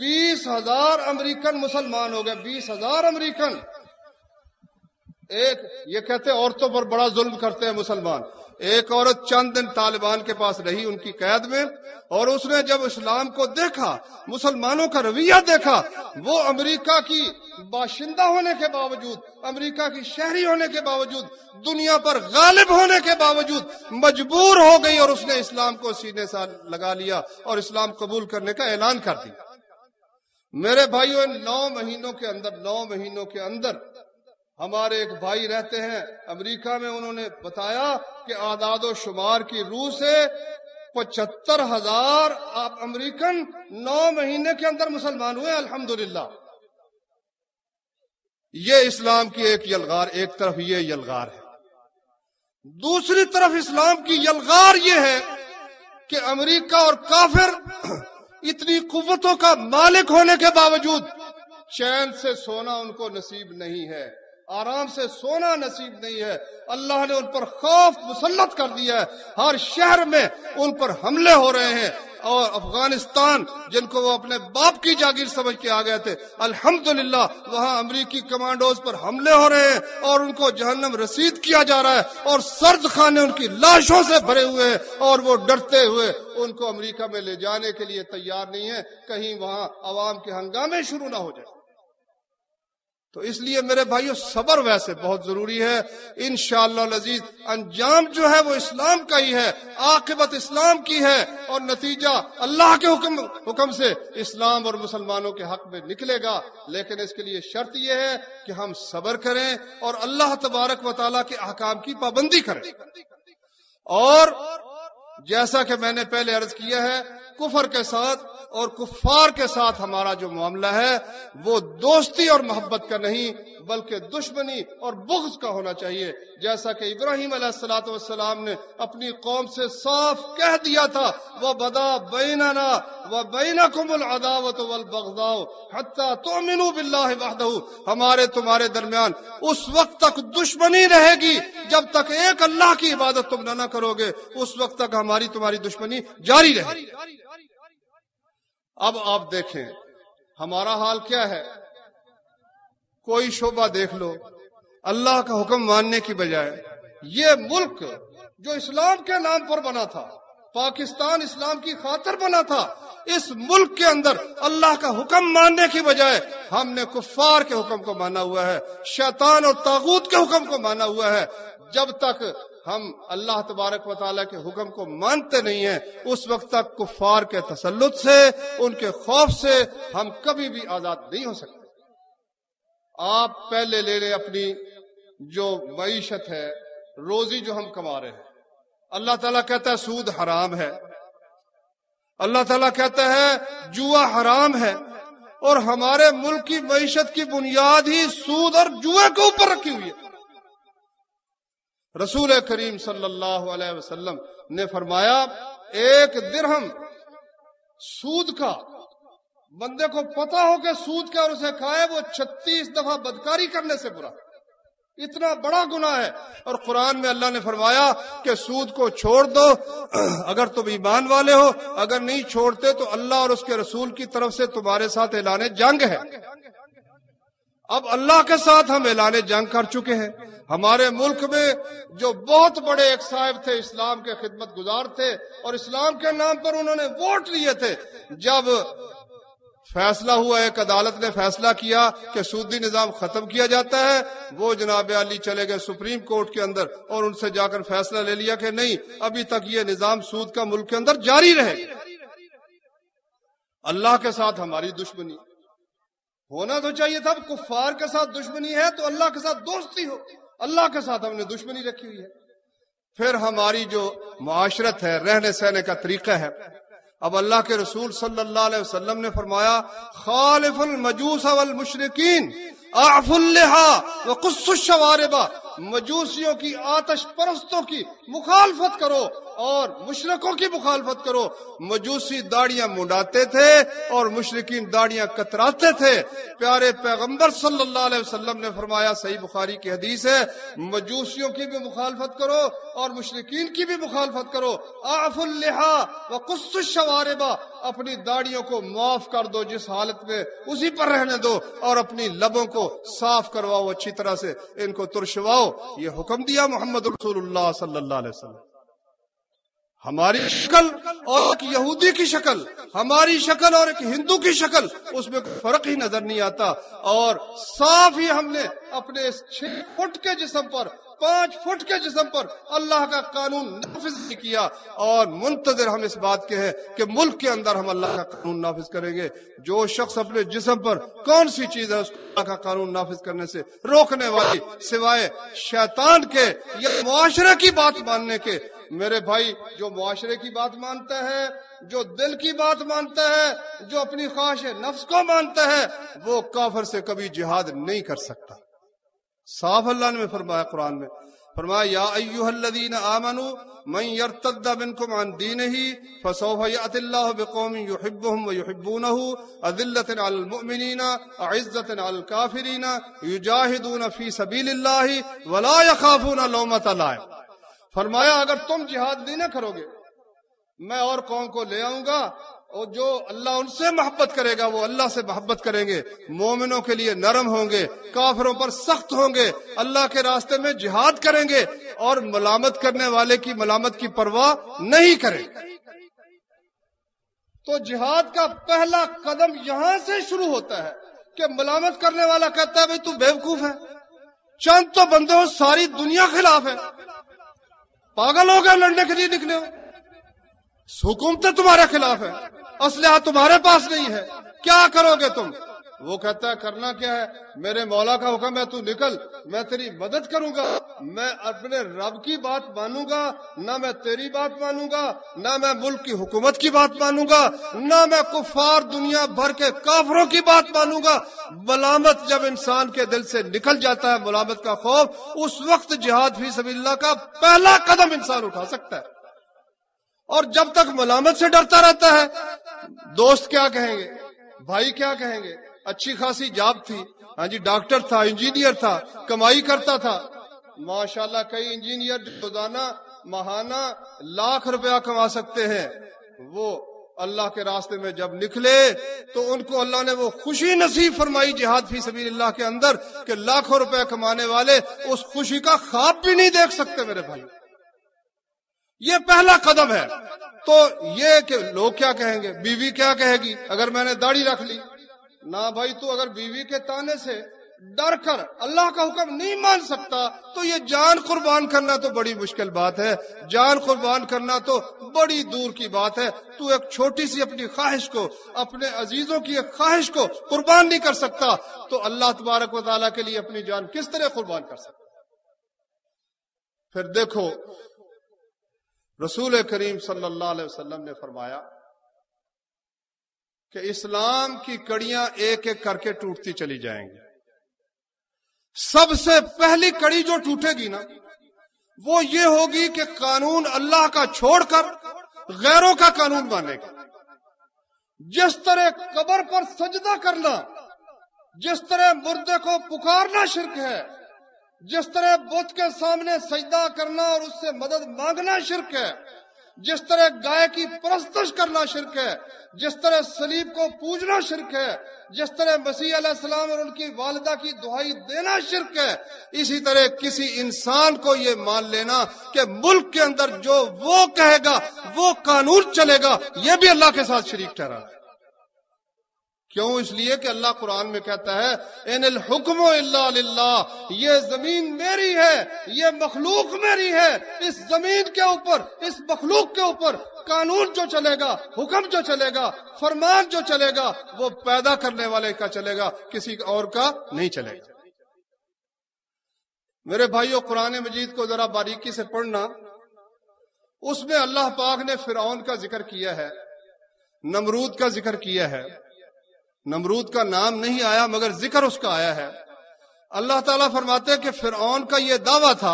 20,000 امریکن مسلمان ہو گئے۔ 20,000 امریکن۔ یہ کہتے ہیں عورتوں پر بڑا ظلم کرتے ہیں مسلمان۔ ایک عورت چند دن طالبان کے پاس رہی ان کی قید میں، اور اس نے جب اسلام کو دیکھا، مسلمانوں کا رویہ دیکھا، وہ امریکہ کی باشندہ ہونے کے باوجود، امریکہ کی شہری ہونے کے باوجود، دنیا پر غالب ہونے کے باوجود مجبور ہو گئی، اور اس نے اسلام کو سینے سے لگا لیا اور اسلام قبول کرنے کا اعلان کر دیا۔ میرے بھائیوں، ان 9 مہینوں کے اندر ہمارے ایک بھائی رہتے ہیں امریکہ میں، انہوں نے بتایا کہ اعداد و شمار کی روح سے 75,000 امریکن 9 مہینے کے اندر مسلمان ہوئے، الحمدللہ۔ یہ اسلام کی ایک یلغار، ایک طرف یہ یلغار ہے، دوسری طرف اسلام کی یلغار یہ ہے کہ امریکہ اور کافر اتنی قوتوں کا مالک ہونے کے باوجود چین سے سونا ان کو نصیب نہیں ہے، آرام سے سونا نصیب نہیں ہے۔ اللہ نے ان پر خوف مسلط کر دیا ہے، ہر شہر میں ان پر حملے ہو رہے ہیں، اور افغانستان جن کو وہ اپنے باپ کی جاگیر سمجھ کے آ گئے تھے، الحمدللہ وہاں امریکی کمانڈوز پر حملے ہو رہے ہیں اور ان کو جہنم رسید کیا جا رہا ہے، اور سرد خانے ان کی لاشوں سے بھرے ہوئے ہیں، اور وہ ڈرتے ہوئے ان کو امریکہ میں لے جانے کے لیے تیار نہیں ہے، کہیں وہاں عوام کے ہنگامے شروع نہ ہو جائے۔ تو اس لیے میرے بھائیوں صبر ویسے بہت ضروری ہے۔ انشاءاللہ العزیز انجام جو ہے وہ اسلام کا ہی ہے، عاقبت اسلام کی ہے، اور نتیجہ اللہ کے حکم سے اسلام اور مسلمانوں کے حق میں نکلے گا۔ لیکن اس کے لیے شرط یہ ہے کہ ہم صبر کریں اور اللہ تبارک و تعالیٰ کے احکام کی پابندی کریں۔ اور جیسا کہ میں نے پہلے عرض کیا ہے، کفر کے ساتھ اور کفار کے ساتھ ہمارا جو معاملہ ہے وہ دوستی اور محبت کا نہیں بلکہ دشمنی اور بغض کا ہونا چاہیے، جیسا کہ ابراہیم علیہ السلام نے اپنی قوم سے صاف کہہ دیا تھا، وَبَدَا بَيْنَنَا وَبَيْنَكُمُ الْعَدَاوَةُ وَالْبَغْضَاءُ حَتَّى تُؤْمِنُوا بِاللَّهِ وَحْدَهُ۔ ہمارے تمہارے درمیان اس وقت تک دشمنی رہے گی جب تک ایک اللہ کی عبادت تم نہ کرو گے، اس وقت تک ہماری تمہاری دشمنی جاری رہے گی۔ اب آپ دیکھیں ہمارا حال کیا ہے، کوئی شعبہ دیکھ لو، اللہ کا حکم ماننے کی بجائے یہ ملک جو اسلام کے نام پر بنا تھا، پاکستان اسلام کی خاطر بنا تھا، اس ملک کے اندر اللہ کا حکم ماننے کی بجائے ہم نے کفار کے حکم کو مانا ہوا ہے، شیطان اور طاغوت کے حکم کو مانا ہوا ہے۔ جب تک ہم اللہ تبارک و تعالیٰ کے حکم کو مانتے نہیں ہیں اس وقت تک کفار کے تسلط سے، ان کے خوف سے ہم کبھی بھی آزاد نہیں ہو سکتے۔ آپ پہلے لے لیں اپنی جو معیشت ہے، روزی جو ہم کما رہے ہیں، اللہ تعالیٰ کہتا ہے سود حرام ہے، اللہ تعالیٰ کہتا ہے جوا حرام ہے، اور ہمارے ملک کی معیشت کی بنیاد ہی سود اور جوا کے اوپر رکھی ہوئی ہے۔ رسول کریم صلی اللہ علیہ وسلم نے فرمایا 1 درہم سود کا، بندے کو پتا ہو کہ سود کیا اور اسے کھائے، وہ 36 دفعہ بدکاری کرنے سے برا۔ اتنا بڑا گناہ ہے. اور قرآن میں اللہ نے فرمایا کہ سود کو چھوڑ دو اگر تم ایمان والے ہو، اگر نہیں چھوڑتے تو اللہ اور اس کے رسول کی طرف سے تمہارے ساتھ اعلان جنگ ہے. اب اللہ کے ساتھ ہم اعلان جنگ کر چکے ہیں. ہمارے ملک میں جو بہت بڑے ایک صاحب تھے، اسلام کے خدمت گزار تھے، اور اسلام کے نام پر انہوں نے ووٹ لیے تھے. جب فیصلہ ہوا، ایک عدالت نے فیصلہ کیا کہ سودی نظام ختم کیا جاتا ہے، وہ جناب علی چلے گئے سپریم کورٹ کے اندر اور ان سے جا کر فیصلہ لے لیا کہ نہیں، ابھی تک یہ نظام سود کا ملک کے اندر جاری رہے. اللہ کے ساتھ ہماری دشمنی ہونا تو چاہیے تھا. کفار کے ساتھ دشمنی ہے تو اللہ کے ساتھ دوستی ہو. اللہ کے ساتھ ہم نے دشمنی رکھی ہوئی ہے. پھر ہماری جو معاشرت ہے، رہنے سہنے کا طریقہ ہے، اب اللہ کے رسول صلی اللہ علیہ وسلم نے فرمایا خالف المجوس والمشرکین اعف اللحى وقص الشوارب. مجوسیوں کی، آتش پرستوں کی مخالفت کرو اور مشرکوں کی مخالفت کرو. مجوسی داڑیاں منڈاتے تھے اور مشرکین داڑیاں کتراتے تھے. پیارے پیغمبر صلی اللہ علیہ وسلم نے فرمایا، صحیح بخاری کی حدیث ہے، مجوسیوں کی بھی مخالفت کرو اور مشرکین کی بھی مخالفت کرو. اعف اللحى وقص الشوارب. اپنی داڑیوں کو معاف کر دو جس حالت میں اسی پر رہنے دو، اور اپنی لبوں کو صاف کرواؤ، اچھی طرح سے ان کو ترشواؤ. یہ حکم دیا محمد رسول اللہ صلی اللہ علیہ وسلم. ہماری شکل اور ایک یہودی کی شکل، ہماری شکل اور ایک ہندو کی شکل، اس میں کوئی فرق ہی نظر نہیں آتا. اور صاف ہی ہم نے اپنے 6 فٹ کے جسم پر، 5 فٹ کے جسم پر اللہ کا قانون نافذ نہیں کیا، اور منتظر ہم اس بات کے ہیں کہ ملک کے اندر ہم اللہ کا قانون نافذ کریں گے. جو شخص اپنے جسم پر کون سی چیز ہے اس کو اللہ کا قانون نافذ کرنے سے روکنے والی سوائے شیطان کے یا معاشرے کی بات ماننے کے. میرے بھائی، جو معاشرے کی بات مانتا ہے، جو دل کی بات مانتا ہے، جو اپنی خواہش نفس کو مانتا ہے، وہ کافر سے کبھی جہاد نہیں کر سکتا. صاف اللہ نے فرمایا قرآن میں، فرمایا یا ایھا الذین آمنوا من یرتد منکم عن دینہ فسوف یأتی اللہ بقوم یحبهم ویحبونہ اذلۃ علی المؤمنین اعزۃ علی الکافرین یجاہدون فی سبیل اللہ ولا یخافون لومۃ لائم. فرمایا اگر تم جہاد نہیں نہ کرو گے، میں اور قوم کو لے آؤں گا، اور جو اللہ ان سے محبت کرے گا وہ اللہ سے محبت کریں گے، مومنوں کے لیے نرم ہوں گے، کافروں پر سخت ہوں گے، اللہ کے راستے میں جہاد کریں گے، اور ملامت کرنے والے کی ملامت کی پرواہ نہیں کریں. تو جہاد کا پہلا قدم یہاں سے شروع ہوتا ہے کہ ملامت کرنے والا کہتا ہے بھئی تو بیوقوف ہے، چند تو بندے ہو، ساری دنیا خلاف ہے، پاگل ہو گئے لڑنے کے لیے نکلے ہو، حکومتیں تمہارے خلاف ہے، اسلحہ تمہارے پاس نہیں ہے، کیا کرو گے تم؟ وہ کہتا ہے کرنا کیا ہے، میرے مولا کا حکم ہے، تو نکل، میں تیری مدد کروں گا، میں اپنے رب کی بات مانوں گا، نہ میں تیری بات مانوں گا، نہ میں ملک کی حکومت کی بات مانوں گا، نہ میں کفار دنیا بھر کے کافروں کی بات مانوں گا. ملامت جب انسان کے دل سے نکل جاتا ہے، ملامت کا خوف، اس وقت جہاد فی سبیل اللہ کا پہلا قدم انسان اٹھا سکتا ہے. اور جب تک ملامت سے ڈرتا رہتا ہے، دوست کیا کہیں گے، بھائی کیا کہیں گے، اچھی خاصی جاب تھی، ہاں جی ڈاکٹر تھا، انجینئر تھا، کمائی کرتا تھا، ماشاءاللہ کئی انجینئر روزانہ ماہانہ لاکھ روپیہ کما سکتے ہیں. وہ اللہ کے راستے میں جب نکلے تو ان کو اللہ نے وہ خوشی نصیب فرمائی جہاد فی سبیل اللہ کے اندر کہ لاکھوں روپے کمانے والے اس خوشی کا خواب بھی نہیں دیکھ سکتے. میرے بھائی، یہ پہلا قدم ہے. تو یہ کہ لوگ کیا کہیں گے، بیوی کیا کہے گی اگر میں نے داڑھی رکھ لی؟ نہ بھائی، تو اگر بیوی کے تانے سے ڈر کر اللہ کا حکم نہیں مان سکتا تو یہ جان قربان کرنا تو بڑی مشکل بات ہے، جان قربان کرنا تو بڑی دور کی بات ہے. تو ایک چھوٹی سی اپنی خواہش کو، اپنے عزیزوں کی ایک خواہش کو قربان نہیں کر سکتا تو اللہ تبارک و تعالیٰ کے لیے اپنی جان کس طرح قربان کر سکتا؟ پھر دیکھو رسول کریم صلی اللہ علیہ وسلم نے فرمایا کہ اسلام کی کڑیاں ایک ایک کر کے ٹوٹتی چلی جائیں گی. سب سے پہلی کڑی جو ٹوٹے گی نا، وہ یہ ہوگی کہ قانون اللہ کا چھوڑ کر غیروں کا قانون مانے گا. جس طرح قبر پر سجدہ کرنا، جس طرح مردے کو پکارنا شرک ہے، جس طرح بت کے سامنے سجدہ کرنا اور اس سے مدد مانگنا شرک ہے، جس طرح گائے کی پرستش کرنا شرک ہے، جس طرح صلیب کو پوجنا شرک ہے، جس طرح مسیح علیہ السلام اور ان کی والدہ کی دہائی دینا شرک ہے، اسی طرح کسی انسان کو یہ مان لینا کہ ملک کے اندر جو وہ کہے گا وہ قانون چلے گا، یہ بھی اللہ کے ساتھ شریک ٹھہرانا ہے۔ کیوں؟ اس لیے کہ اللہ قرآن میں کہتا ہے ان الحکم الا للہ، یہ زمین میری ہے، یہ مخلوق میری ہے، اس زمین کے اوپر، اس مخلوق کے اوپر قانون جو چلے گا، حکم جو چلے گا، فرمان جو چلے گا، وہ پیدا کرنے والے کا چلے گا، کسی اور کا نہیں چلے گا۔ میرے بھائیو، قرآن مجید کو ذرا باریکی سے پڑھنا، اس میں اللہ پاک نے فرعون کا ذکر کیا ہے، نمرود کا ذکر کیا ہے۔ نمرود کا نام نہیں آیا مگر ذکر اس کا آیا ہے۔ اللہ تعالیٰ فرماتے ہیں کہ فرعون کا یہ دعویٰ تھا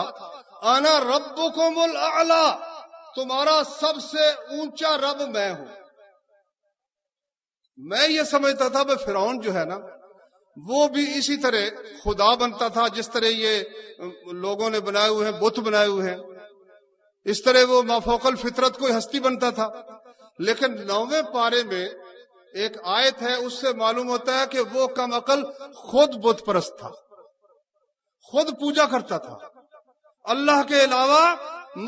انا ربکم الاعلی، تمہارا سب سے اونچا رب میں ہوں۔ میں یہ سمجھتا تھا کہ فرعون جو ہے نا وہ بھی اسی طرح خدا بنتا تھا جس طرح یہ لوگوں نے بنائے ہوئے ہیں، بت بنائے ہوئے ہیں، اس طرح وہ مافوق الفطرت کوئی ہستی بنتا تھا۔ لیکن 9ویں پارے میں ایک آیت ہے، اس سے معلوم ہوتا ہے کہ وہ کم عقل خود بت پرست تھا، خود پوجا کرتا تھا، اللہ کے علاوہ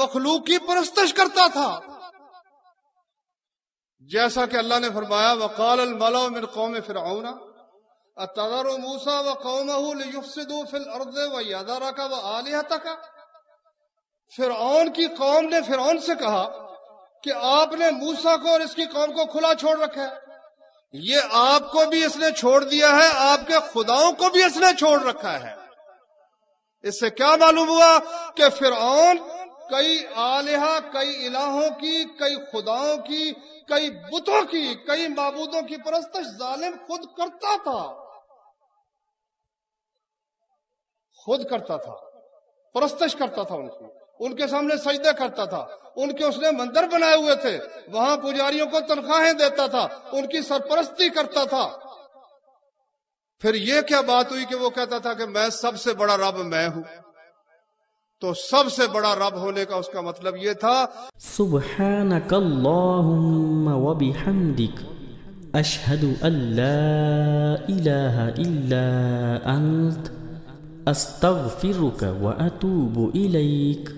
مخلوق کی پرستش کرتا تھا۔ جیسا کہ اللہ نے فرمایا وقال الملأ من قوم فرعون اتذر موسى وقومه ليفسدوا في الارض ويذرك والهتك۔ فرعون کی قوم نے فرعون سے کہا کہ آپ نے موسیٰ کو اور اس کی قوم کو کھلا چھوڑ رکھا ہے، یہ آپ کو بھی اس نے چھوڑ دیا ہے، آپ کے خداؤں کو بھی اس نے چھوڑ رکھا ہے۔ اس سے کیا معلوم ہوا کہ فرعون کئی آلہہ، کئی الہوں کی، کئی خداؤں کی، کئی بتوں کی، کئی معبودوں کی پرستش ظالم خود کرتا تھا، خود کرتا تھا، پرستش کرتا تھا، ان کے سامنے سجدے کرتا تھا، ان کے اس نے مندر بنائے ہوئے تھے، وہاں پجاریوں کو تنخواہیں دیتا تھا، ان کی سرپرستی کرتا تھا۔ پھر یہ کیا بات ہوئی کہ وہ کہتا تھا کہ میں سب سے بڑا رب میں ہوں؟ تو سب سے بڑا رب ہونے کا اس کا مطلب یہ تھا سبحانک اللہم وبحمدک اشہد ان لا الہ الا انت استغفرک واتوب الیک۔